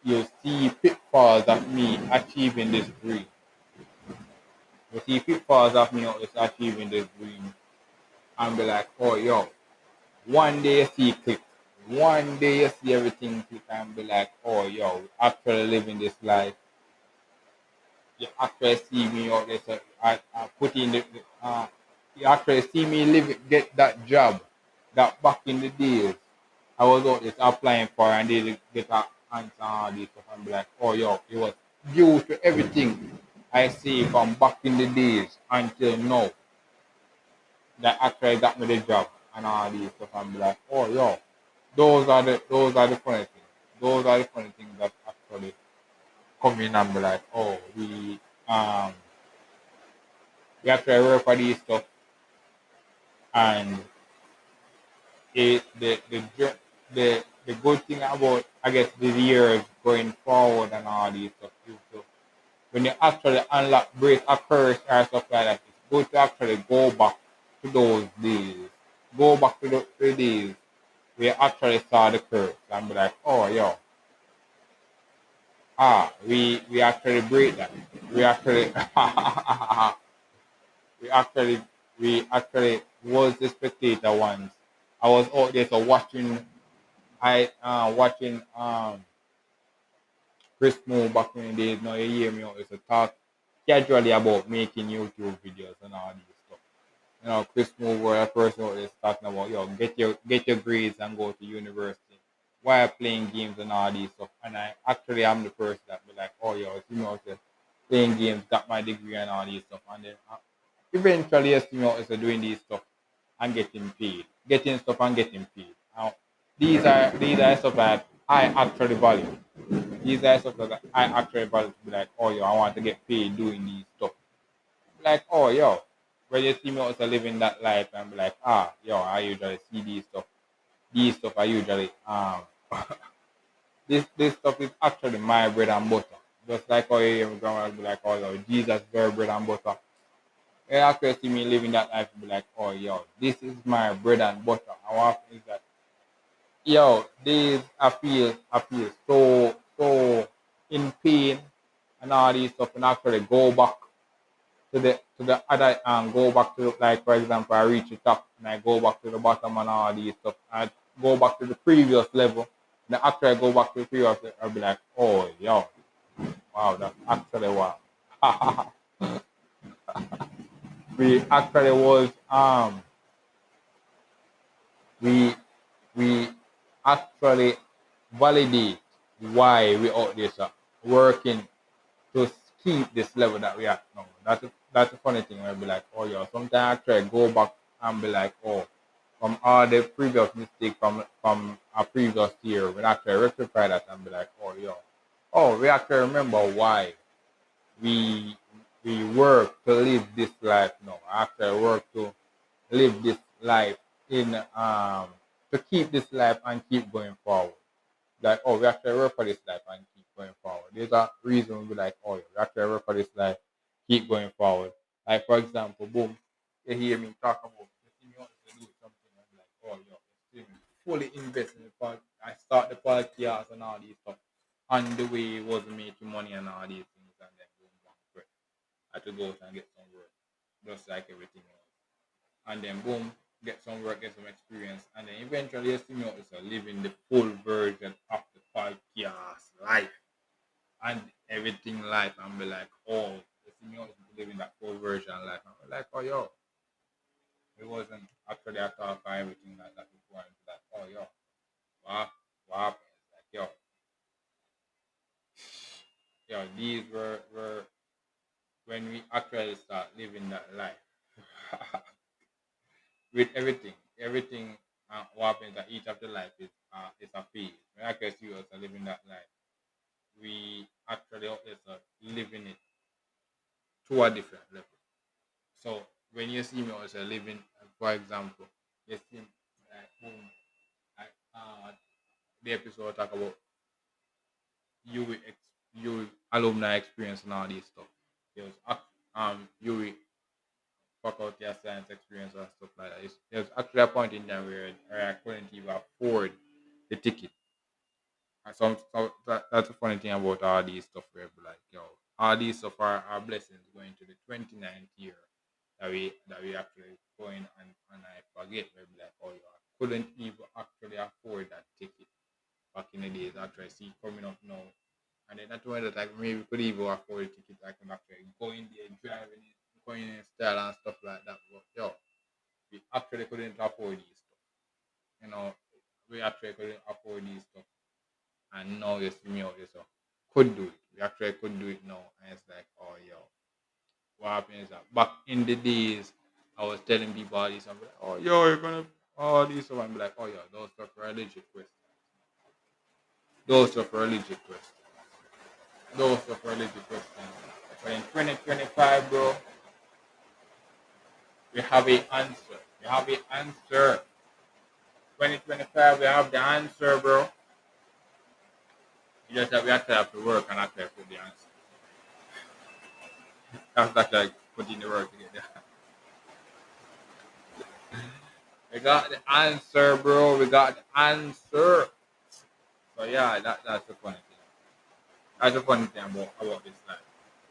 You'll see pitfalls of me achieving this dream. You see pitfalls of me always achieving this dream and be like, oh, yo, one day you see click. One day you see everything click and be like, oh, yo, actually living this life. You actually see me out there. So I put in you actually see me live, get that job that back in the days I was out there applying for and they get an answer and all this stuff and be like, oh, yo, it was due to everything I see from back in the days until now that actually got me the job and all these stuff and be like, oh, yo, those are the funny things. Those are the funny things that actually come in and be like, oh, um we actually work for these stuff and the good thing about I guess the years going forward and all these stuff is to, when you actually unlock break a curse or stuff like that, it's good to actually go back to those days. Go back to the days where you actually saw the curse and be like, oh, yo, we actually break that. We actually we actually we actually was the spectator once. I was out there so watching Chris Mo back in the days. Now you hear me out there so talk casually about making YouTube videos and all these stuff. Chris Mo were a person out there talking about, yo, get your grades and go to university while playing games and all these stuff. And I actually am the person that be like, oh, yo, see me out there playing games, got my degree and all these stuff. And then eventually you see me out there doing these stuff and getting paid, getting stuff and getting paid. Now, these are stuff that I actually value. These are stuff that I actually value to be like, oh, yo, I want to get paid doing these stuff. Like, oh, yo, when you see me also living that life and be like, yo, I usually see these stuff. These stuff I usually this stuff is actually my bread and butter. Just like how you hear me grandma be like, oh, yo, Jesus very bread and butter. You actually see me living that life and be like, oh, yo, this is my bread and butter. How often is that? Yo, these I feel so in pain and all these stuff and actually go back to the other go back to, like, for example, I reach the top and I go back to the bottom and all these stuff. I go back to the previous level. And after I go back to the previous level, I'll be like, oh, yo, wow, that's actually wow. we actually was we we actually validate why we out there, so working to keep this level that we are now. that's the funny thing. Where I be like, oh yo, sometimes I try to go back and be like, oh, from all the previous mistakes from a previous year, we actually rectify that and be like, oh yo, oh we actually remember why we we work to live this life now. Actually work to live this life in to keep this life and keep going forward. Like, oh, we actually work for this life and keep going forward. There's a reason we like, oh, we actually work for this life, keep going forward. Like, for example, boom, you hear me talk about the thing you want to do something, I'm like, oh, yo, you see me fully invest in the pod. I start the podcast and all these stuff. On the way, it wasn't making money and all these things, and then boom, one quick. I had to go out and get some work, just like everything else. And then boom, get some work, get some experience, and then eventually you see me out is living the full version of the podcast life and everything life and be like, oh, you see me out is living that full version life. And I'm like, oh yo, it wasn't actually a talk or everything like that before and be like, oh yo, what happened? It's like, yo, these were when we actually start living that life. With everything what happens at each of the life is a phase. When I guess you are living that life, we actually also living it to a different level. So when you see me also living, for example, you see like boom, like the episode talk about you alumni experience and all these stuff. Yes, you will fuck out your science experience and stuff like that. There's actually a point in time where I couldn't even afford the ticket. And so that's the funny thing about all these stuff where we like, yo, all these stuff are blessings going to the 29th year that we actually going and I forget where we like, oh, yo, I couldn't even actually afford that ticket back in the days. Actually, see coming up now. And then not only that, like maybe we could even afford a ticket. I can actually go in there, driving it, going in style and stuff like that. But yo, we actually couldn't afford these stuff. You know, we actually couldn't afford these stuff. And now you see me out there, so could do it. We actually could do it now. And it's like, oh yo, what happened is that back in the days, I was telling people all this, I'm like, oh yo, you're gonna all these stuff. I'm like, oh yo, those stuff are legit questions. Those stuff are legit questions. Those stuff are legit questions. But in 2025, bro, we have a answer. We have a answer. 2025, we have the answer, bro. You just have, we actually have to work and actually put the answer. That's actually putting the work together. We got the answer, bro. We got the answer. So yeah, that's the funny thing. That's the funny thing about this life.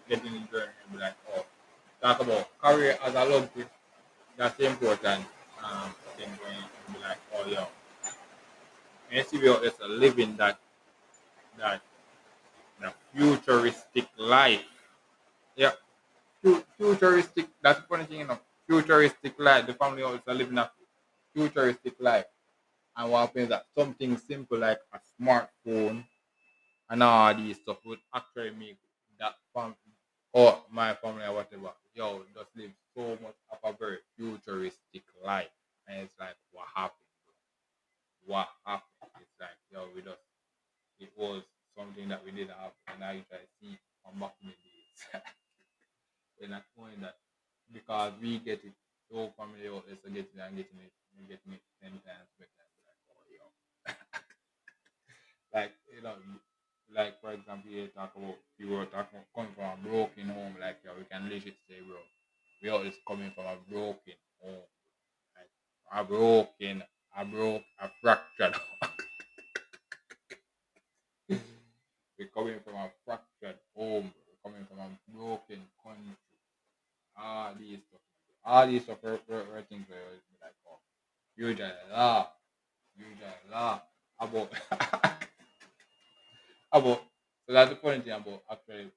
Getting into it and be like, oh, talk about career as a love it. That's the important thing when you be like, oh yo. And you see we are living that the futuristic life. Yeah. Futuristic, that's the funny thing, futuristic life. The family also living a futuristic life. And what happens that something simple like a smartphone and all these stuff would actually make that family or my family or whatever, yo, just live so much of a very futuristic life. And it's like, what happened, bro? What happened? It's like, yo, it was something that we didn't have, and now you try to see from back in the days. We're not knowing that because we get it, the whole family is getting it and getting it 10 times better. Like, oh, yo. Like, like for example, you were talking coming from a broken home, like, yo, we can legit say, bro, we always coming from a broken home. Like, a fractured. We're coming from a fractured home. We're coming from a broken country. These stuff. All these stuff are things where you be like, oh, you just laugh. You just laugh about about so that's the funny thing about actually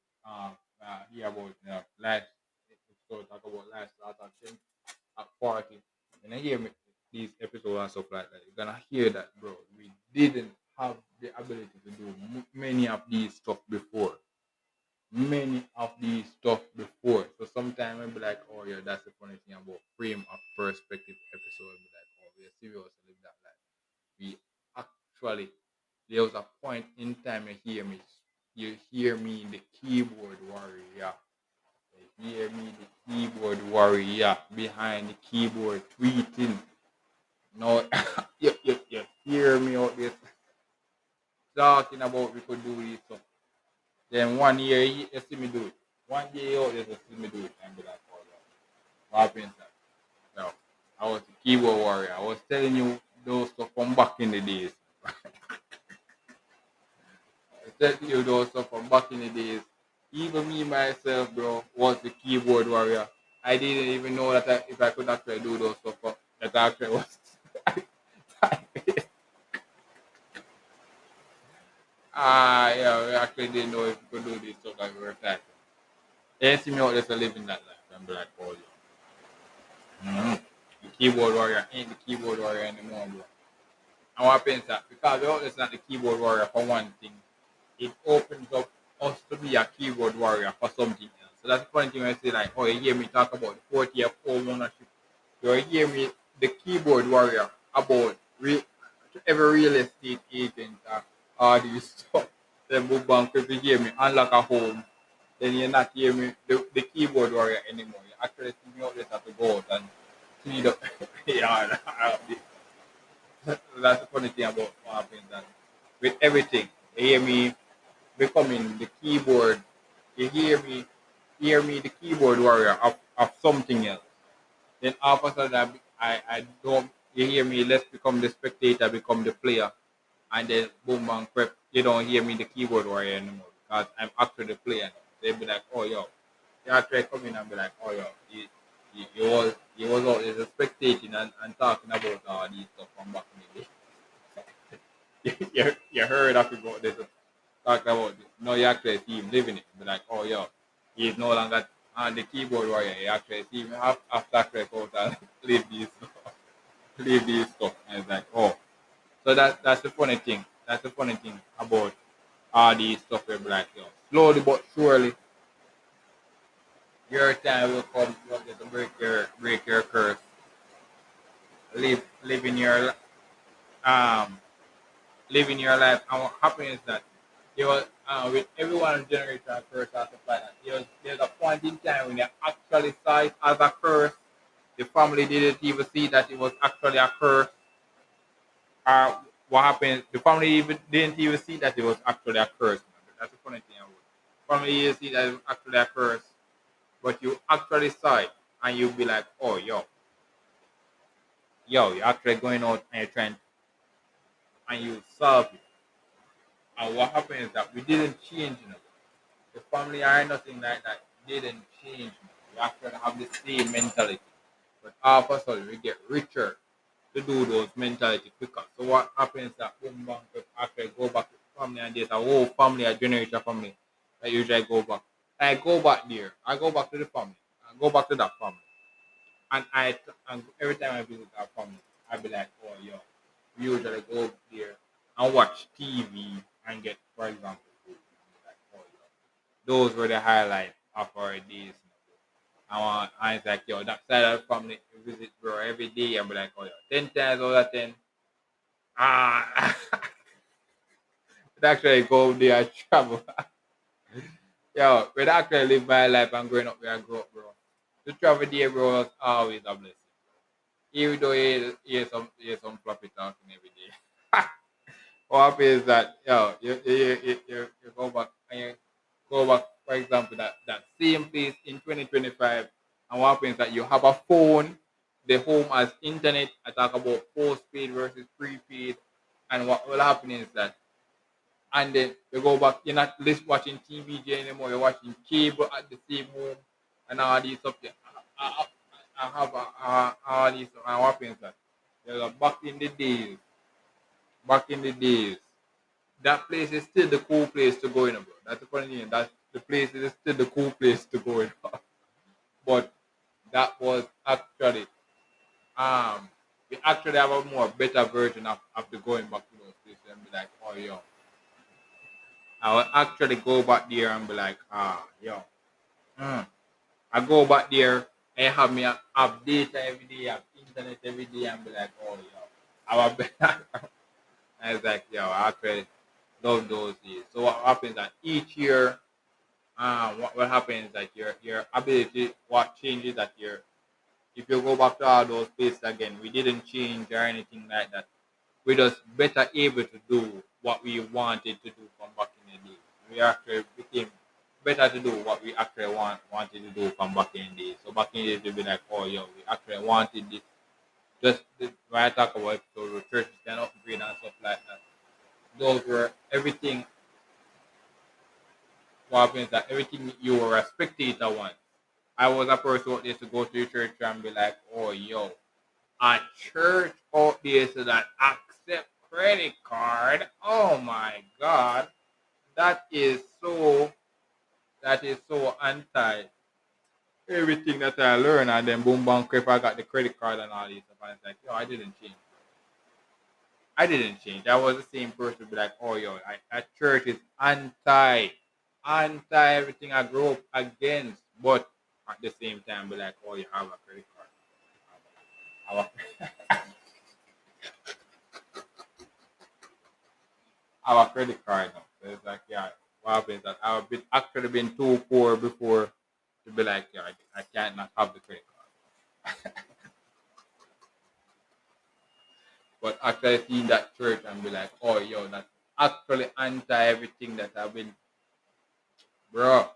hear about life so talk about lifestyle thing at 40. When I hear these episodes and stuff like that, you're gonna hear that, bro. We didn't have the ability to do many of these stuff before. Many of these stuff before. So sometimes I'll be like, oh yeah, that's the funny thing about frame of perspective episode. I'll be like, oh, we're serious to live that life. We actually there was a point in time you hear me the keyboard warrior. You hear me the keyboard warrior behind the keyboard tweeting. No, you hear me out there talking about we could do this stuff. Then one year you see me do it. One day out there you see me do it and be like, oh yeah, what happens that? No, I was the keyboard warrior. I was telling you those stuff from back in the days. I telling you those stuff from back in the days. Even me myself, bro, was the keyboard warrior. I didn't even know that if I could actually do those stuff, that I actually was. Yeah, we actually didn't know if we could do this stuff like we were typing. They see me out there living that life. I'm like, oh, yeah. The keyboard warrior ain't the keyboard warrior anymore, bro. And what happens that because we're out there not the keyboard warrior for one thing, it opens up us to be a keyboard warrior for something else. So that's the funny thing when I say like, oh, you hear me talk about the 40th home ownership. You hear me the keyboard warrior about every real estate agent all these stuff. Then move bank if you hear me unlock a home, then you're not hear me the keyboard warrior anymore. You actually see me out there have to go out and clean up. Yeah, that's the funny thing about what happens that with everything. You hear me becoming the keyboard. You hear me the keyboard warrior of something else. Then all of a sudden I don't you hear me, let's become the spectator, become the player, and then boom bang prep, you don't hear me the keyboard warrior anymore because I'm actually the player now. They'll be like, oh yo, you actually come in and be like, oh yo, he was always spectating and talking about all these stuff from back in the day. You heard of about this talk about it. No, you actually see him living it. Be like, oh, yo, he's no longer on the keyboard warrior. You actually see him after actually out and leave these stuff. Leave these stuff. And it's like, oh. So that's the funny thing. That's the funny thing about all these stuff. We'll be like, yo, slowly but surely, your time will come. You'll get to break your curse. Living your um living your life. And what happens is that there was with everyone's generation a curse or stuff like that. There's a point in time when you actually saw it as a curse. The family didn't even see that it was actually a curse. What happened? The family even didn't even see that it was actually a curse. That's the funny thing about it. Family didn't see that it was actually a curse, but you actually saw it, and you'll be like, "Oh, you're actually going out and you're trying, and you solve it." And what happened is that we didn't change, The family are nothing like that. They didn't change. We actually have the same mentality. But all of a sudden we get richer to do those mentality quicker. So what happens that boom bang actually go back to family and there's a whole family, a generation family that usually go back. I go back there. I go back to the family. I go back to that family. And every time I visit that family, I be like, oh yo, we usually go there and watch TV and get, for example, food. And be like, oh yo, those were the highlights of our days. I was like, yo, that side of the family visit bro every day. I'm like, oh, yo, 10 times out of 10. Ah, it actually go there and travel. Yo, when I actually live my life and growing up where I grew up, bro. To travel there, bro, was always a blessing. Even though you hear some floppy talking every day. What happens is that, yo, you go back and you go back, for example, that same place in 2025, and what happens is that you have a phone, the home has internet. I talk about postpaid versus prepaid, and what will happen is that, and then you go back, you're not list watching TVJ anymore, you're watching cable at the same home, and all these stuff. I have all these stuff, and what happens is that, back in the days, that place is still the cool place to go in, bro. That's the funny thing. That the place is still the cool place to go in. But that was actually we actually have a more better version of the going back to those places and be like, oh yo. I will actually go back there and be like, yo. Mm. I go back there and have me have data every day, have internet every day, and be like, oh yo, I better. I was like, yo, I actually love those days. So what happens that each year, what happens is that your ability, what changes that your if you go back to all those places again, we didn't change or anything like that. We just better able to do what we wanted to do from back in the day. We actually became better to do what we actually wanted to do from back in the day. So back in the day, to be like, oh yo, we actually wanted this. Just when I talk about episode where churches can upgrade and stuff like that. Those were everything. What happens that everything you were a spectator once. I was a person out there to go to the church and be like, oh yo, a church out there so that accept credit card. Oh my god. That is so anti everything that I learned, and then boom bang if I got the credit card and all this stuff, and it's like, yo, I didn't change. I didn't change. I was the same person be like, oh yo, that church is anti everything I grew up against. But at the same time be like, oh you have a credit card. Have have a credit card now. So it's like, yeah, what happens that I've been actually been too poor before to be like, yeah, I can't not have the credit card. But actually seeing that church and be like, oh yo, that's actually anti everything that I've been, bro.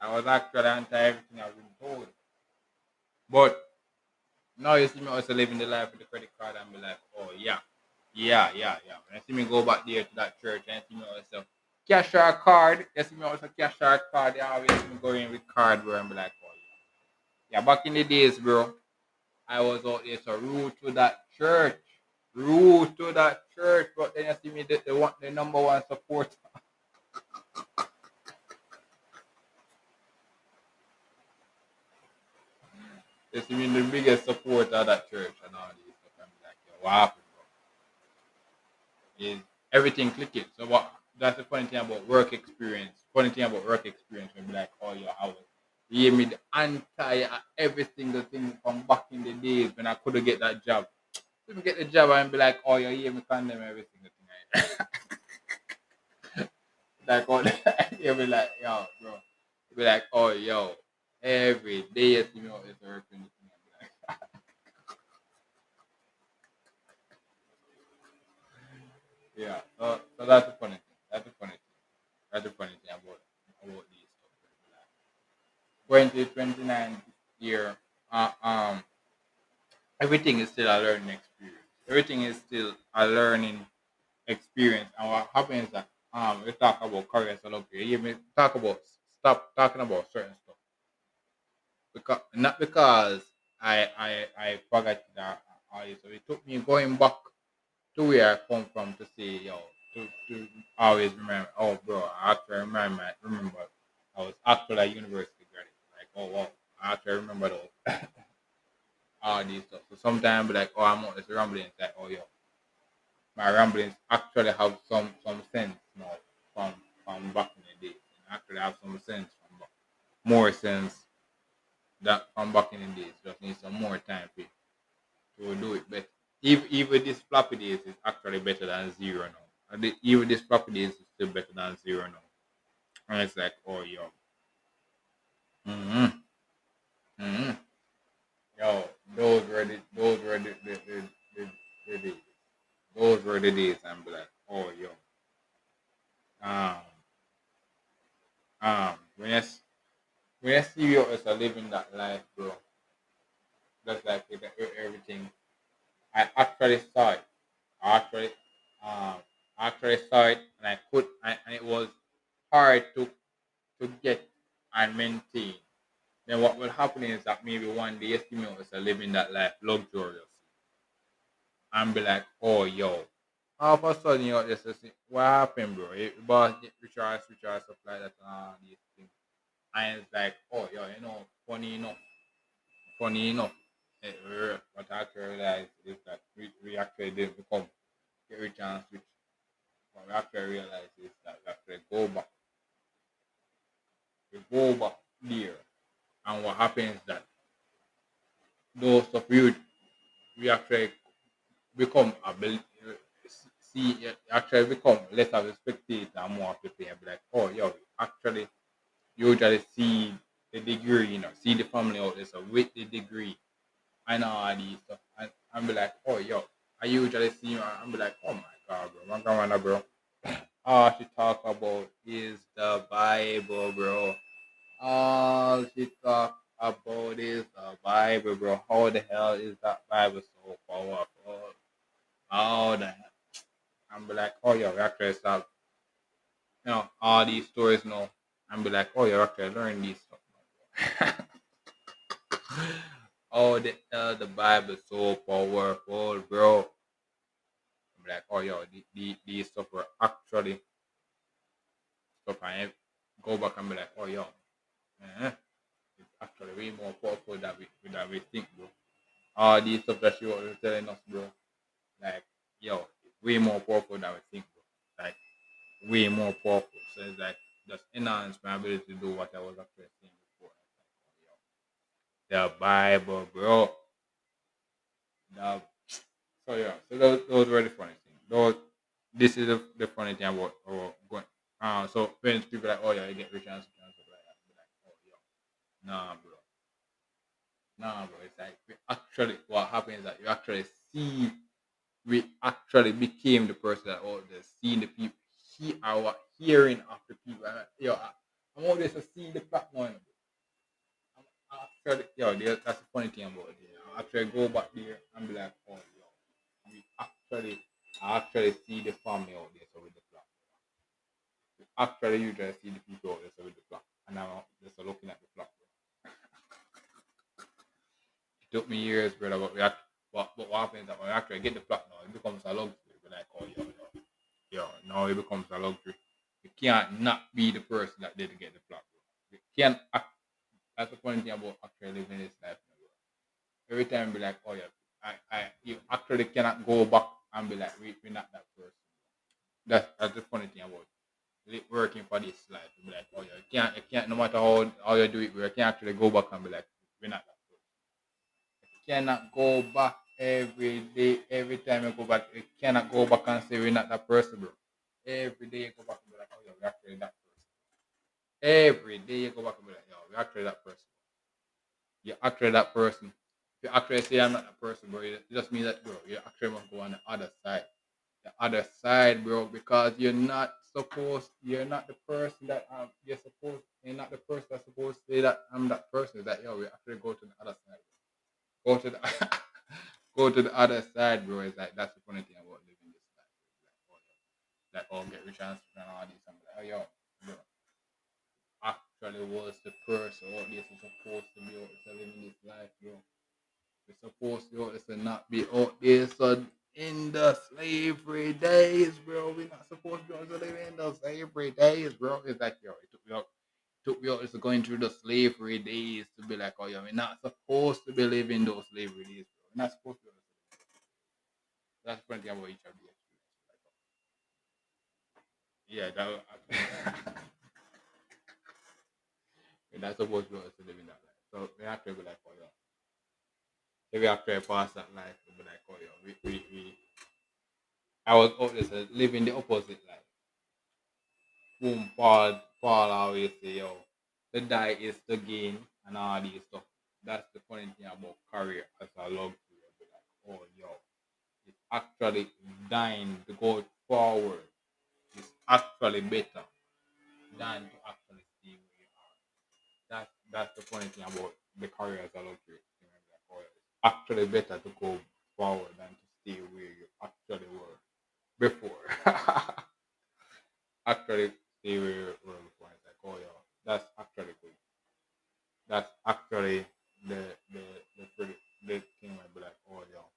I was actually anti everything I've been told. But now you see me also living the life with the credit card and be like, oh yeah, yeah. When you see me go back there to that church and see me also cash our card, you see me also cash our card, they always see me going with card, bro, and be like, oh yeah. Yeah, back in the days, bro, I was out there so rude to that church. Rude to that church, but then you see me the number one support. You see me the biggest supporter of that church and all these stuff. I'm like, yo, what happened, bro? Is everything clicking. So what that's the funny thing about work experience. Funny thing about work experience when be like, oh yo, I was you hear me the anti every single thing from back in the days when I couldn't get that job. Couldn't get the job and be like, oh you hear me condemn every single thing like oh you be like, yo, bro. You be like, oh yo, every day you see me out there working this thing. I be like, yeah. So that's the funny thing. That's the funny thing. That's the funny thing about these stuff. 2029 year, everything is still a learning experience. Everything is still a learning experience. And what happens is that we talk about career solo here. You may talk about stop talking about certain stuff. Because not because I forgot that so it took me going back to where I come from to say yo to always remember, oh bro, I actually remember I was actually a university graduate. Like, oh wow, I actually remember those all these stuff. So sometimes be like, oh I'm on this rambling, it's like, oh yo, my ramblings actually have some sense now from back in the day. And actually have some sense from back, more sense that from back in the days. Just need some more time to do it better. Even this floppy days is actually better than zero now. And even this floppy days is still better than zero now. And it's like, oh yo, mm-hmm, mm-hmm. Yo, the days. Those were the days. I'm like, oh yo, um, when when I see you as a living that life, bro, that's like everything. I actually saw it. I actually, um, I actually saw it, and and it was hard to get and maintain. Then what will happen is that maybe one day you see me as a living that life luxurious, and be like, oh yo, all of a sudden you know this is what happened, bro. It boss get richer, stuff like that, and all these things. And it's like, oh yo, funny enough, what I actually realized is that we actually didn't become get rich and switch. What we actually realize is that we actually go back there, and And what happens is that those of you we actually become see actually become less of a spectator and more of a player. Be like, oh yo, actually you usually see the degree, see the family out there so with the degree and all these stuff. And be like, oh yo, I usually see you and be like, oh my god, bro, my grandma, bro. All she talk about is the Bible, bro. All she talk about is the Bible, bro. How the hell is that Bible so powerful? How the hell? And be like, oh, you're actually start, all these stories now. And be like, oh, you're actually learning these stuff. Oh, the Bible is so powerful, bro. I'm like, oh, yo, these stuff were actually stuff I go back and be like, oh, yo, it's actually way more powerful than we think, bro. All these stuff that she was telling us, bro, like, yo, it's way more powerful than we think, bro. Like, way more powerful. So it's like, just enhance my ability to do what I was actually saying before. Like, yo, the Bible, bro. The, so yeah, so those were the funny things. This is the funny thing about going. So when people like, oh yeah, you get rich and stuff like that, be like, oh yo, nah, bro. Nah, bro. It's like what happens is that you actually see we actually became the person that all the seeing the people hearing after people. Yo, I'm always seeing the plot now. Actually, yo, that's the funny thing about it. I actually go back there and be like, oh, yo, we I actually see the family out there so with the plot. Actually, you just see the people out there so with the plot, and I'm just looking at the plot. It took me years, brother, but what happens is that when I actually get the plot now, it becomes a luxury. We're like, oh, yo, now it becomes a luxury. You can't not be the person that didn't get the plot. Bro. You can't act. That's the funny thing about actually living this life. Bro. Every time be like, oh yeah, you actually cannot go back and be like, we're not that person. That's the funny thing about working for this life. Be like, oh yeah, you can't, no matter how you do it, you can't actually go back and be like, we're not that person. You cannot go back every day, every time you go back, you cannot go back and say we're not that person, bro. Every day you go back and be like, oh yeah, we're actually that person. Every day you go back and be like, yo, we're actually that person. You're actually that person. If you actually say I'm not that person, bro, it just means that, bro, you actually must go on the other side. The other side, bro, because you're not the person that you're not the person that's supposed to say that I'm that person. That, yo, we actually go to the other side. Go to the go to the other side, bro. It's like, that's the funny thing about living this life. Like, oh, get rich and all this. I'm like, oh, yo, bro, actually was the person out there supposed to be out there living this life, bro. We're supposed to be out there to not be out there. So in the slavery days, bro, we're not supposed to be out there living in the slavery days, bro. It's like, yo, it took me out just going through the slavery days to be like, oh, yeah, we're not supposed to be living those slavery days, bro. We're not supposed to be. That's the funny thing about each of the experience. Yeah, we're not supposed to be able to live in that life. So we have to be like, oh, yeah. If we have to pass that life, to be like, oh, yeah, I was always living the opposite life. Boom, Paul always say, yo, the die is the gain and all these stuff. That's the funny thing about career as a luxury. I'll be like, oh, yo, it's actually dying to go forward. It's actually better than to actually stay where you are. That's the funny thing about the career as a luxury. Like, oh, it's actually better to go forward than to stay where you actually were before. Actually stay where you were before. It's like, oh yeah, that's actually good. That's actually the the the thing where I be like, oh yeah,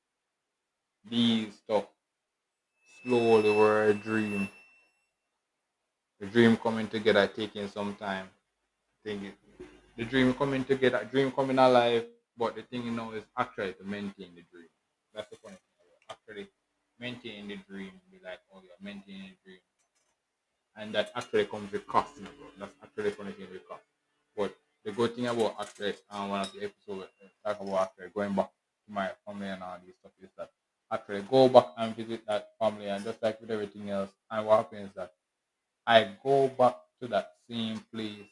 these stuff slowly were a dream. The dream coming together, taking some time. Thinking the dream coming together, dream coming alive, but the thing is actually to maintain the dream. That's the point. Actually maintaining the dream, be like, oh yeah, maintaining the dream. And that actually comes with cost, bro. That's actually the funny thing with cost. But the good thing about actually one of the episodes talk about actually going back to my family and all this stuff is that actually go back and visit that family and just like with everything else. And what happens is that I go back to that same place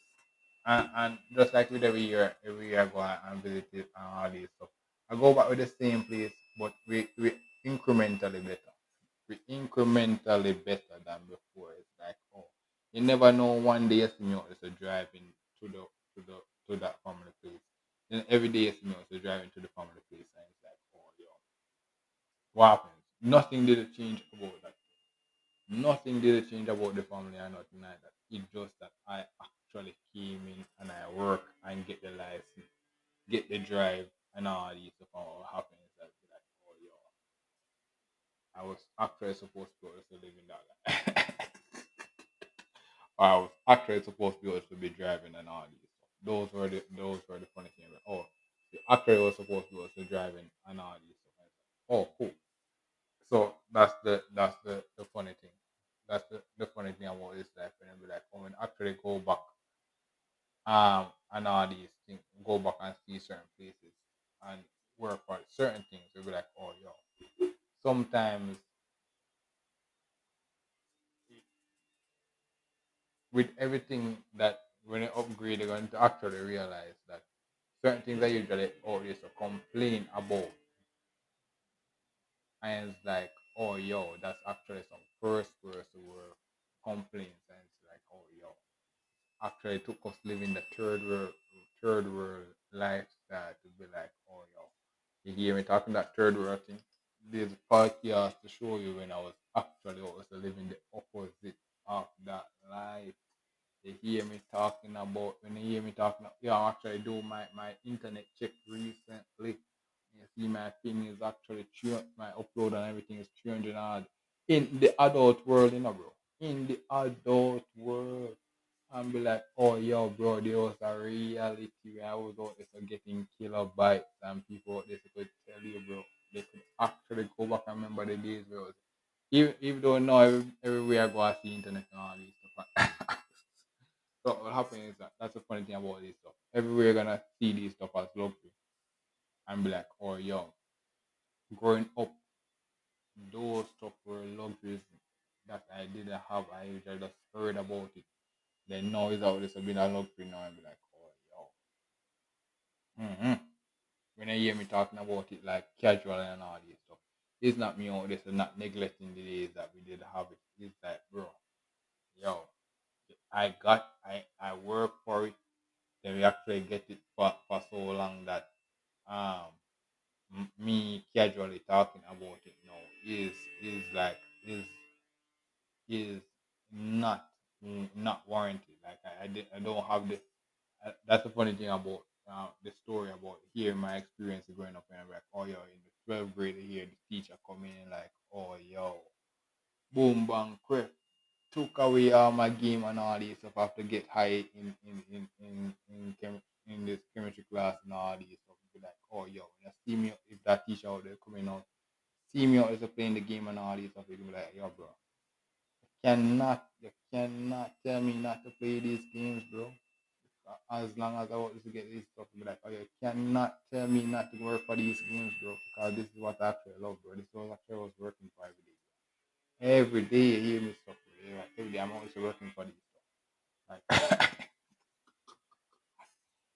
and just like with every year I go and visit it and all this stuff. I go back with the same place, but we incrementally better. We incrementally better than before. It's like, oh, you never know one day you see me out just driving to the to the to that family place. Then every day you see me out just driving to the family place and it's like, oh yo, what happens? Nothing did change about that. Nothing did change about the family or nothing like that. It's just that I actually came in and I work and get the license, get the drive and all these stuff. And what happens is that be like, oh yo, I was actually supposed to also live in that life. Or I was actually supposed to be also be driving and all these stuff. Those were the funny things. Oh, the actually was supposed to be also driving and all these stuff. Oh, cool. So that's the funny thing. That's the funny thing about this life and be like, oh, when actually go back and all these things, go back and see certain places and work for certain things, you'll be like, oh yo. Sometimes with everything that when you upgrade, you're going to actually realize that certain things that you usually always complain about, and it's like, oh yo, that's actually some first world complaints, and it's like, oh yo, actually took us living the third world lifestyle to be like, oh yo, you hear me talking that third world thing? There's a podcast to show you when I was actually also living the opposite of that life. You hear me talking about when you hear me talking about, yeah, I actually do my internet check recently. You see my thing is actually my upload and everything is 300 odd in the adult world, bro. In the adult world. And be like, oh yo, bro, there was a reality where I was out there getting kilobytes and people out there could tell you, bro, they could actually go back and remember the days where it was, even though now everywhere I go I see internet and all this stuff. So what happens is that's the funny thing about this stuff. Everywhere you're gonna see these stuff as luxury and be like, oh yo, growing up, those stuff were luxuries that I didn't have. I usually just heard about it. Then now it's out there, so being a luxury now and be like, oh yo. When I hear me talking about it like casual and all this stuff, it's not me out there, so not neglecting the days that we did have it. It's like, bro, yo, I work for it. Then we actually get it for so long that um me casually talking about it now is like is not not warranted. Like I don't have the that's the funny thing about the story about hearing my experience growing up and I'm like, oh yo, in the 12th grade here the teacher come in like, oh yo, boom bang quick took away all my game and all this stuff. I have to get high in this chemistry class and all this stuff. Be like, oh yo, when you see me if that teacher out there coming out, see me out as playing the game and all this stuff, you can be like, yo bro, you cannot tell me not to play these games, bro. As long as I want to get this stuff, be like, oh, you cannot tell me not to work for these games, bro, because this is what I actually love, bro. This is what actually I was working for every day. Every day you hear me stuff, bro. Like, every day I'm always working for this stuff. Like,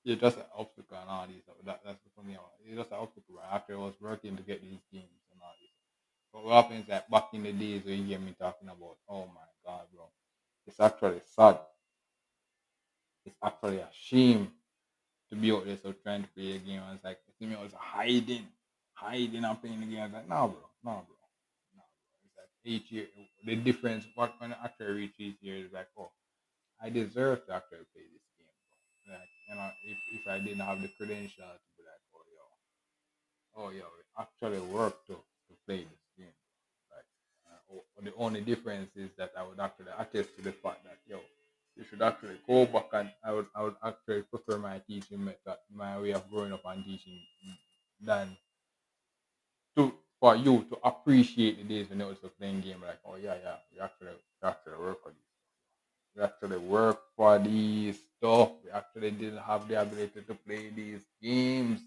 it's just an obstacle and all these stuff. That's the funny one. It's just an obstacle, bro. After I was working to get these games and all this. But what happens like back in the days when you hear me talking about, oh my god, bro, it's actually sad. It's actually a shame to be out there so trying to play a game. And it's like, you see me, I was hiding and playing the game. I was like, no, bro, no, bro, no, bro. It's like each year, the difference, what when I actually reach each year is like, oh, I deserve to actually play this game, bro. Like, if I didn't have the credential to be like, oh, yo, it actually worked to play this game. Like, the only difference is that I would actually attest to the fact that, yo, you should actually go back and I would actually prefer my teaching method, my way of growing up and teaching than to for you to appreciate the days when you was playing game like, oh yeah, we actually work for this. We actually work for these stuff. We actually didn't have the ability to play these games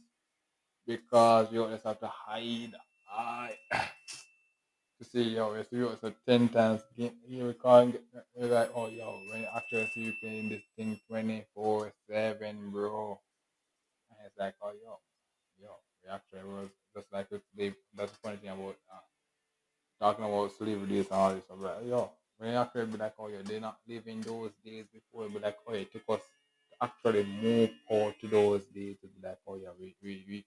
because you always have to hide. I to see yo, if you was a 10 times game, you can't get you're like, oh yo, when you actually see you playing this thing 24/7, bro. And it's like, oh yo, we actually was just like with Dave. That's the funny thing about talking about slavery days and all this stuff. Like, yo, when you actually be like, oh yeah, they're not living those days before, be like, oh yeah, it took us to actually move forward to those days to be like, oh yeah, we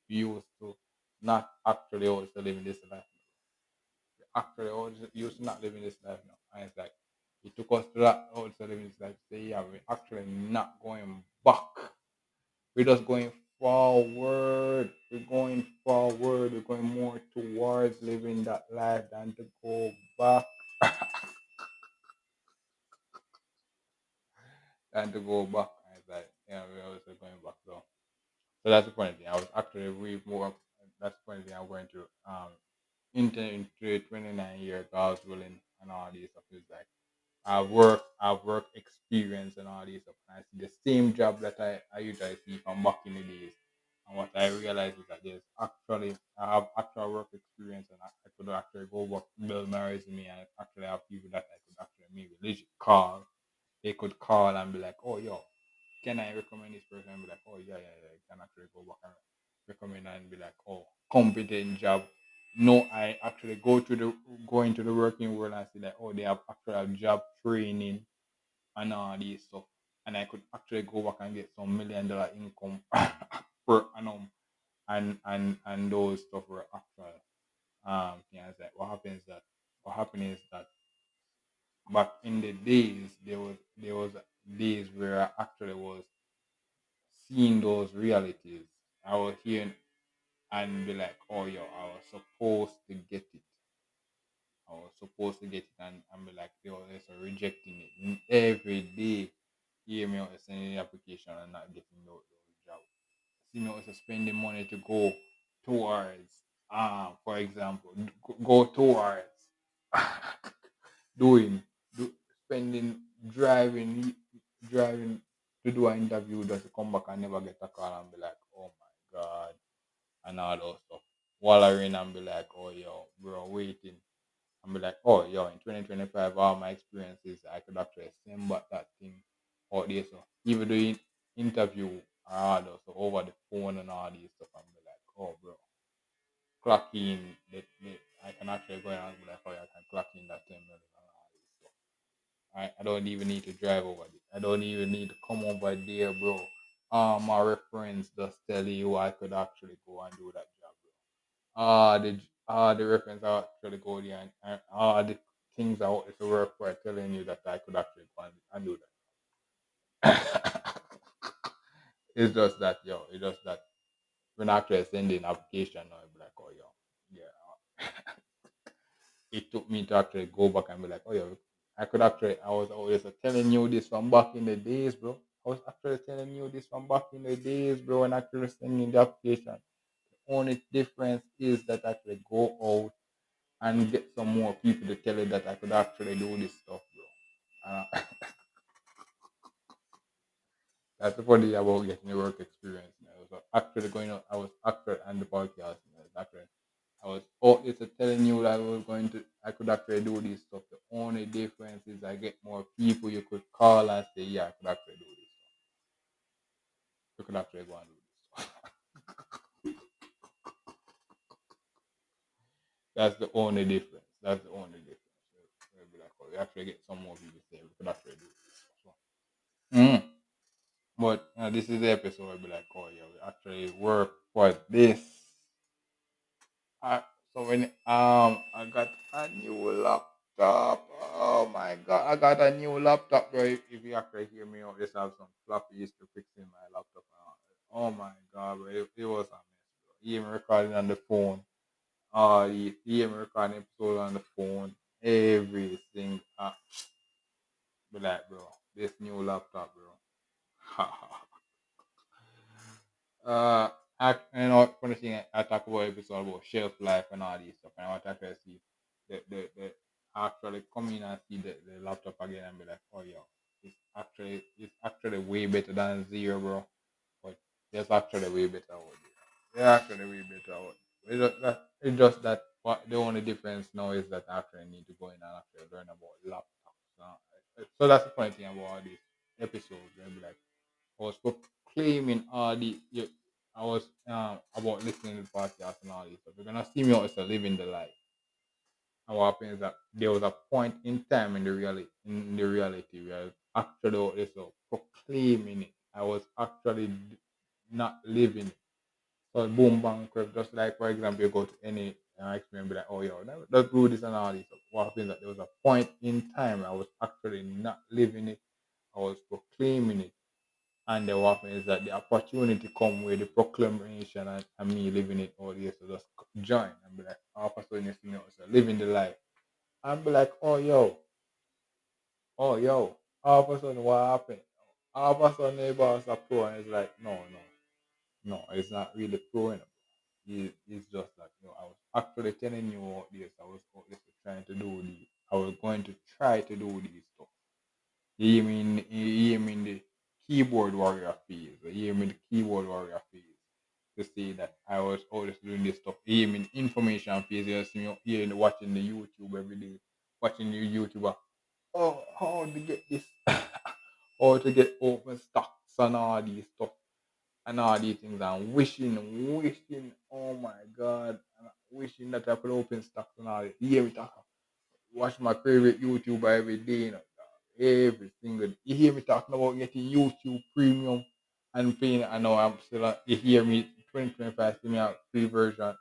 used to not actually also living this life. Actually also used to not living this life now. And it's like it took us to that also living this life. Say, yeah, we're actually not going back. We're just going forward. We're going forward. We're going more towards living that life than to go back. Than to go back. And it's like, yeah, we're also going back. So that's the funny thing. I was actually way more. That's the funny thing. I'm going to into 29 years. I was willing and all these stuff. Is like I've work experience and all this stuff. And I see the same job that I usually see from back in the days. And what I realize is that I have actual work experience and I could actually go work, build my resume and actually have people that I could actually maybe legit call. They could call and be like, oh yo, can I recommend this person? And be like, oh yeah, you can actually go back and recommend and be like, oh, competent job. No, I actually go into the working world and see that oh they have actual job training and all these stuff. And I could actually go back and get some $1 million income per annum and those stuff were actual things that what happened is that back in the days there was days where I actually was seeing those realities. I was hearing and be like, oh yo, I was supposed to get it. I was supposed to get it and be like, yo, they're so rejecting it. Every day, hear me out sending the application and not getting those jobs. See me also spending money to go towards, for example, go towards doing, do, spending, driving, driving to do an interview just to come back and never get a call and be like, oh my God, and all those stuff. Wallowing and be like, oh yo, bro, waiting. And be like, oh yo, in 2025, all my experiences, I could actually send back that thing out there. So even doing interview or all those, so over the phone and all these stuff, and be like, oh bro, clock in. I can actually go and be like, oh yeah, I can clock in that 10 minutes and all this stuff. I don't even need to drive over there. I don't even need to come over there, bro. My reference just tell you I could actually go and do that job, bro. The reference I actually go there and all the things I wanted to work for telling you that I could actually go and do that. It's just that, yo. It's just that when I actually send in application now, I'll be like, oh yo, yeah. It took me to actually go back and be like, oh yo, I was always telling you this from back in the days, bro. I was actually telling you this from back in the days, bro, and actually sending the application. The only difference is that I actually go out and get some more people to tell you that I could actually do this stuff, bro. That's the funny thing about getting the work experience. You know. I was actually going out, I was actually on the podcast. You know, actually, I was out there telling you that I could actually do this stuff. The only difference is I get more people you could call and say, yeah, I could actually do this stuff. You could actually go and do this stuff. That's the only difference. That's the only difference. Be like, oh, you actually get some more people say we could actually do this stuff. Mm. But this is the episode where I'll be like, oh yeah, we actually work for this. Uh, so when I got a new laptop. Oh my god, I got a new laptop, bro. If you actually hear me out, just have some floppy to fixing my laptop. Oh my god, bro, it was a mess, bro. Even recording on the phone. Even recording episode on the phone. Everything. Be like, bro, this new laptop, bro. Uh, funny thing, I talk about episode about shelf life and all this stuff, and I want to actually see the actually come in and see the laptop again and be like, oh yeah. it's actually way better than zero, bro. But it's actually way better out there. It's actually way better out. It's just that what the only difference now is that I actually need to go in and actually learn about laptops. So that's the funny thing about all these episodes. They'll be like, I was proclaiming all I was about listening to the podcast and all this stuff. You're gonna see me out as a living the life. And what happened is that there was a point in time in the reality where I was actually out there so proclaiming it. I was actually not living it. So boom bang crap, just like for example you go to any experience be like, oh yo, let's do this and all this. So what happened is that there was a point in time I was actually not living it. I was proclaiming it. And then what happens is that the opportunity come with the proclamation and me living it all this, so just join and be like, all of a sudden you see me also living the life. And be like, oh yo, all of a sudden what happened? All of a sudden the boss a pro and it's like, no, it's not really pro enough. It's just that I was actually telling you all this. I was out this trying to do this. I was going to try to do this stuff. You hear me in the keyboard warrior phase. You hear me in the keyboard warrior phase. To say that I was always doing this stuff. You hear me in the information phase. You see me here watching the YouTube every day. Watching the YouTuber. Oh, how to get this? How to get open stocks and all these stuff and all these things and wishing, oh my god, and wishing that I could open stocks and all this. You hear me talk? Watch my favorite YouTuber every day, every single day. You hear me talking about getting YouTube Premium and paying. I know I'm still on. You hear me 2025, see me out free version.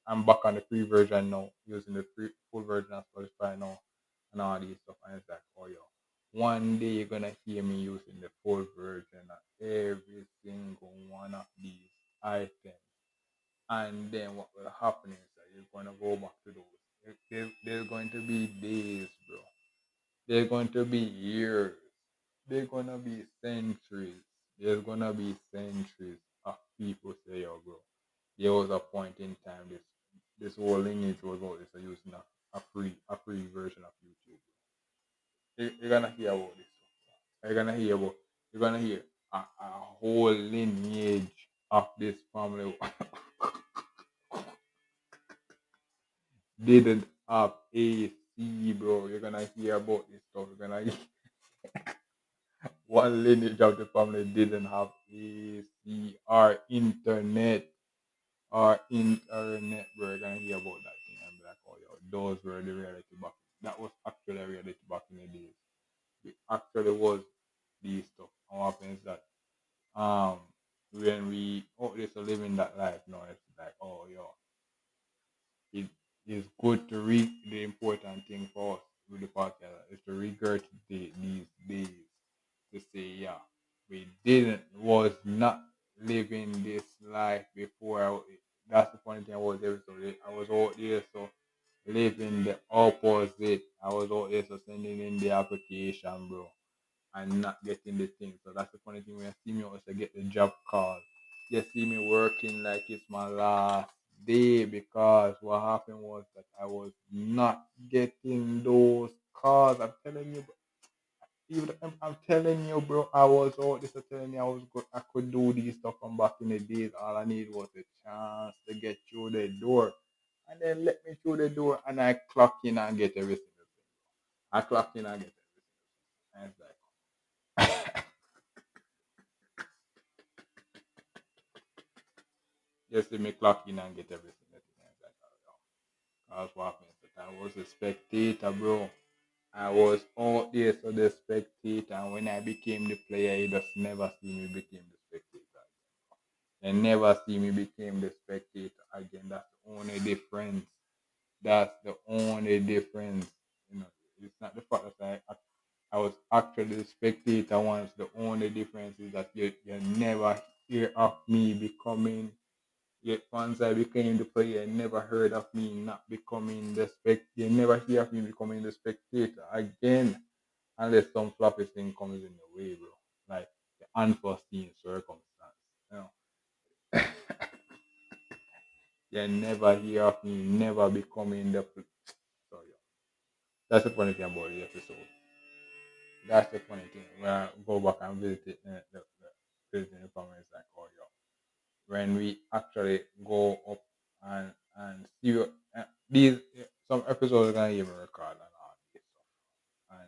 I'm back on the free version now, using the free full version of Spotify now and all these stuff. And it's like, oh yo, one day you're gonna hear me using the full version of every single one of these items. And then what will happen is that you're going to go back to those. There's going to be days, bro. There's going to be years. There's going to be centuries. There's going to be centuries of people say, yo, bro, there was a point in time this whole lineage was always using a free version of YouTube. You're gonna hear about this. You're gonna hear a whole lineage of this family didn't have AC, bro. You're gonna hear about this stuff. You're gonna one lineage of the family didn't have AC or internet, bro. You're gonna hear about that thing and be like, oh yo, those were the reality back. That was actually a reality back in the days. It actually was these stuff. And what happens that um when we this living that life now, it's like, oh yo, it is good to read the important thing for us with the podcast is to regurgitate these days to say, yeah, we didn't was not living this life before. That's the funny thing about the episode. I was out there so living the opposite. I was out there so sending in the application, bro, and not getting the thing. So that's the funny thing when you see me also get the job call. You see me working like it's my last day because what happened was that I was not getting those calls. I'm telling you, I'm telling you, bro. I was out this telling you I was good. I could do these stuff from back in the days. All I need was a chance to get through the door, and then let me through the door, and I clock in and get everything. I clock in and get everything. And it's like, just let me clock in and get everything. And it's like, that's what happened. But I was a spectator, bro. I was out there so the spectator, and when I became the player, you just never see me became the spectator. And never see me became the spectator again. That's the only difference. That's the only difference. You know, it's not the fact that I was actually the spectator once. The only difference is that you never hear of me becoming. Yet once I became the player, I never heard of me not becoming the spectator. You never hear of me becoming the spectator again, unless some floppy thing comes in the way, bro. Like the unforeseen circumstance. You know, you never hear of me never becoming the. So yeah, that's the funny thing about the episode. That's the funny thing. When I go back and visit it, visiting the family, it's like, oh, yo. When we actually go up and see these some episodes are gonna even record and all this stuff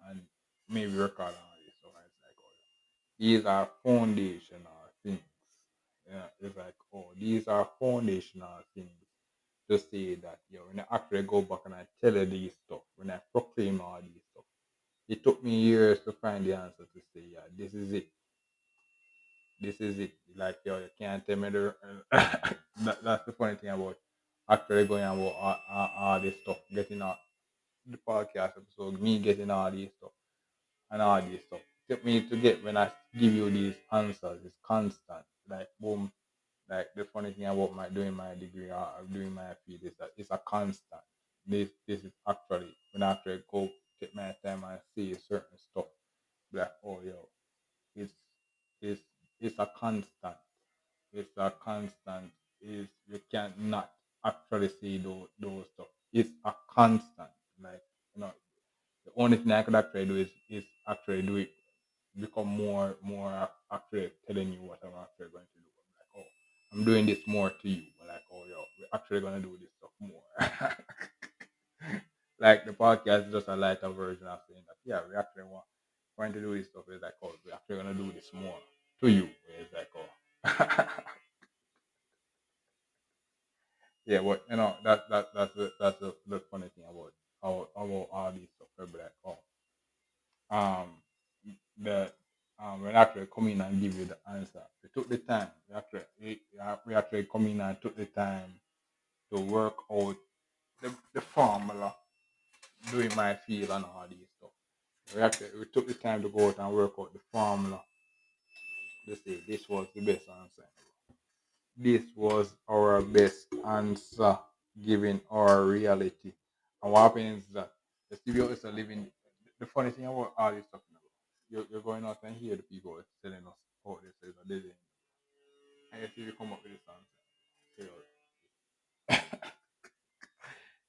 and maybe record and all this stuff and it's like oh these are foundational things. Yeah, it's like oh these are foundational things to say that when I actually go back and I tell you these stuff, when I proclaim all these stuff, it took me years to find the answer to say, yeah, this is it. This is it. Like, you can't tell me the. That's the funny thing about actually going about all this stuff, getting all the podcast episode, me getting all these stuff and all this stuff. Took me to get when I give you these answers, it's constant. Like, boom. Like, the funny thing about my doing my degree or doing my field is that it's a constant. This is actually, when I actually go take my time and see certain stuff, like, oh, yo, it's it's it's a constant. It's a constant. Is you can't not actually see those stuff. It's a constant. Like you know, the only thing I could actually do is actually do it become more actually telling you what I'm actually going to do. I'm like, oh, I'm doing this more to you. But like, oh yo, we're actually gonna do this stuff more. Like the podcast is just a lighter version of saying that yeah, we actually want to do this stuff. It's like oh, we're actually gonna do this more to you. It's like oh, yeah, but that's the funny thing about about all these stuff. They'll be like um the we actually come in and give you the answer. We took the time. We actually come in and took the time to work out the formula, doing my field and all these stuff. We took the time to go out and work out the formula to say this was the best answer. This was our best answer given our reality. And what happens is that the studio is a living. The funny thing about all this stuff, you're going out and hear the people telling us, oh, this is a living. And you see you come up with this answer.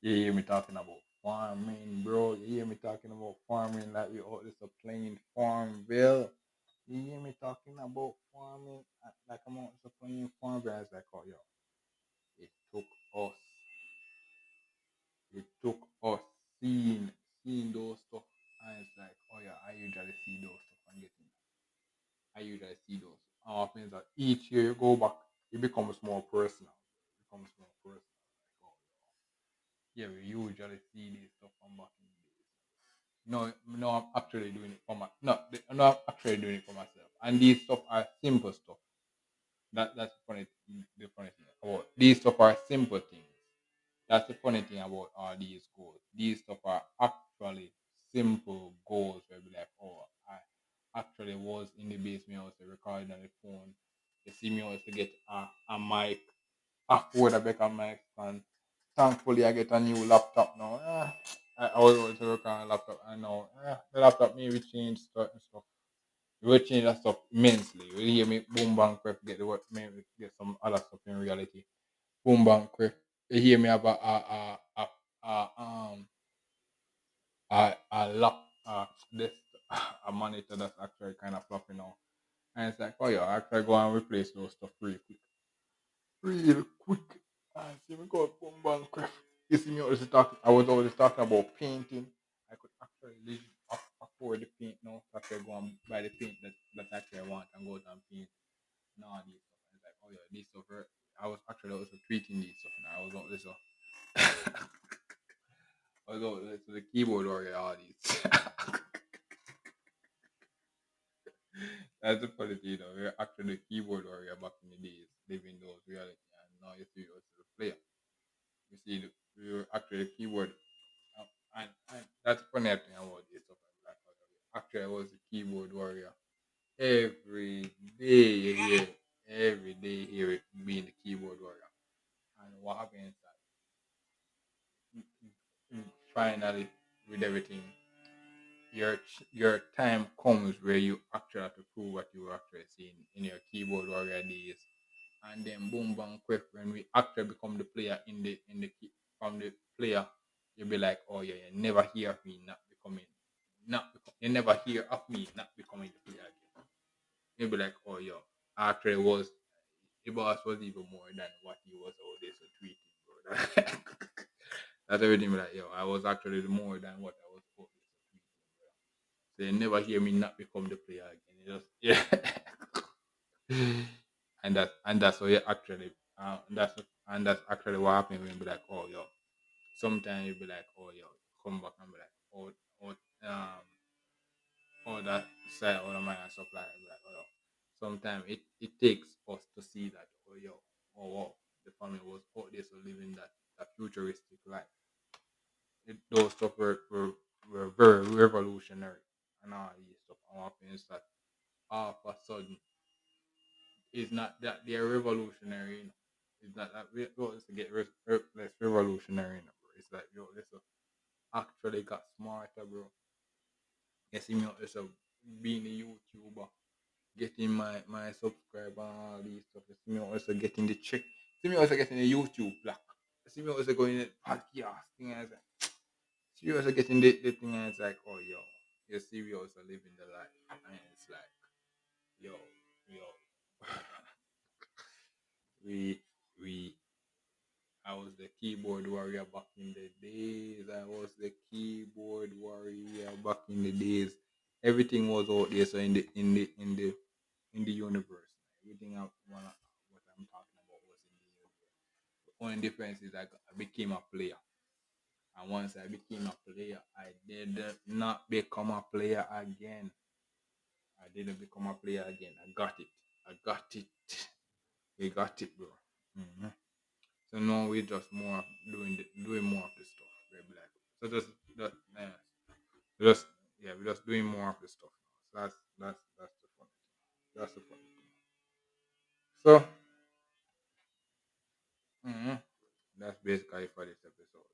You hear me talking about farming, bro. You hear me talking about farming like we all this a plain Farmville. You hear me talking about farming like I'm out this a plain Farmville. It's like, oh, yo, it took us it took us seeing those stuff and it's like, oh yeah, I usually see those stuff and getting I usually see those. How happens that each year you go back, it becomes more personal. It becomes more personal. Like, oh yeah, we usually see this stuff from back in the days. No, I'm actually doing it for my no, I'm actually doing it for myself. And these stuff are simple stuff. That's the funny thing about these stuff are simple things. That's the funny thing about all these goals. These stuff are actually simple goals where we like, oh, I actually was in the basement, I was recording on the phone. You see me also get a mic, afford a better mic, and thankfully I get a new laptop now. I was able to work on a laptop, and now the laptop maybe change certain stuff. It will change that stuff immensely. You hear me boom bang quick get the work, maybe get some other stuff in reality boom bang quick. You hear me have a lock this a monitor that's actually kind of floppy now. And it's like, oh yeah, I actually go and replace those stuff real quick. And see me go boom bang quick. You see me always talking. I was always talking about painting. I could actually afford the paint now. So I could go and buy the paint that actually I want and go out and paint. Now these stuff. And it's like, oh yeah, these stuff. I was actually also tweeting these stuff. And I was out this. Although to the keyboard warrior audience. That's the funny thing, we're actually the keyboard warrior back in the days, living those reality, and now you see us the player. You see, we were actually the keyboard, and that's the funny thing about this stuff. Like, actually, I was the keyboard warrior every day. Every day here being the keyboard warrior, and what happens is that finally with everything your time comes where you actually have to prove what you were actually seeing in your keyboard warrior days, and then boom bang quick when we actually become the player from the player, you'll be like, oh yeah, you never hear me not becoming. you never hear of me not becoming the player again. You'll be like, oh yo, actually was the boss was even more than what he was out there so tweeting, bro. That's everything. Be like, yo, I was actually more than what I was out there so tweeting, bro. So you never hear me not become the player again. You just yeah. And that's what you actually that's actually what happened when you be like, oh yo. Sometimes you be like, oh yo, come back and be like, oh all that side all of my and stuff like that. Like, oh yo. Sometimes it takes us to see that, oh yo, oh wow, the family was out there so living that futuristic life. Those stuff were very revolutionary and all these stuff. And what happens that all of a sudden it's not that they're revolutionary. It's not that we don't to get less revolutionary. It's like yo, this actually got smarter, bro. You see me out there so being a YouTuber, getting my subscriber and all these stuff. You see me also getting the check. See me also getting the YouTube black. You see me also going the podcast thing and it's like, see me also getting the thing and it's like, oh yo, you see we also living the life and it's like, yo, yo. we we I was the keyboard warrior back in the days. I was the keyboard warrior back in the days. Everything was out there. So in the universe, everything what I'm talking about was in the universe. The only difference is I became a player, and once I became a player, I did not become a player again. I didn't become a player again. I got it. I got it. We got it, bro. hmm So now we just more doing more of the stuff. We're like so just yeah, we're just doing more of the stuff. So that's the fun. That's the fun. So mhm, that's basically for this episode.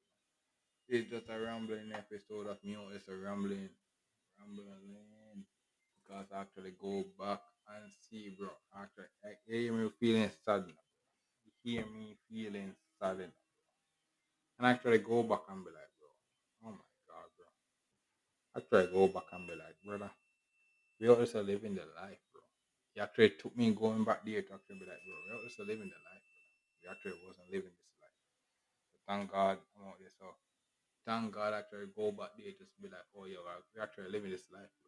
It's just a rambling episode of me. It's a rambling. Because I actually go back and see, bro. Actually, you hear me feeling sad. Now. You hear me feeling sad. Now. And actually go back and be like, bro, oh my god, bro. Actually go back and be like, brother, we also living the life, bro. He actually took me going back there to actually be like, bro, we also living the life, bro. We actually wasn't living this life. So thank God I'm out there. So thank God actually go back there just be like, oh yeah, we actually living this life, bro.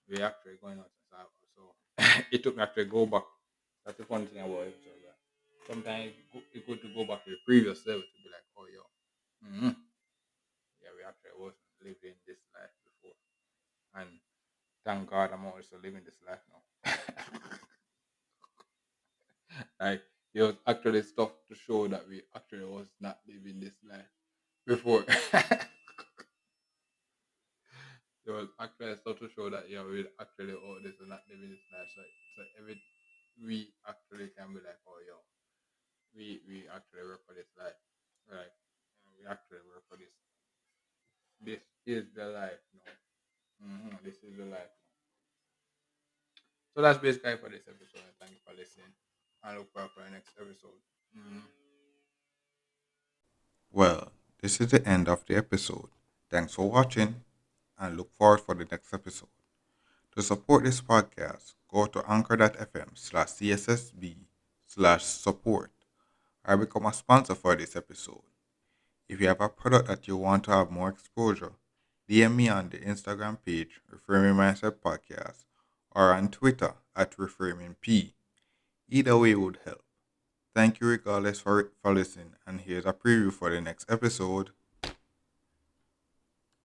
We actually going out to South. So it took me actually go back. That's the funny thing about it. So that sometimes it's good to go back to the previous level to be like, oh yo, yeah, we actually wasn't living this life before. And thank God I'm also living this life now. Like it was actually stuff to show that we actually was not living this life before. There was actually stuff to show that yeah we actually this and not living this life. So every we actually can be like oh yo we actually work for this life. Right. We actually work for this. This is the life, This is the life. So that's basically for this episode. Thank you for listening. I look forward for the next episode. Mhm. Well, this is the end of the episode. Thanks for watching and look forward for the next episode. To support this podcast, go to anchor.fm/cssb/support or become a sponsor for this episode. If you have a product that you want to have more exposure, DM me on the Instagram page, Reframing Mindset Podcast, or on Twitter @ReframingP. Either way would help. Thank you regardless for listening, and here's a preview for the next episode.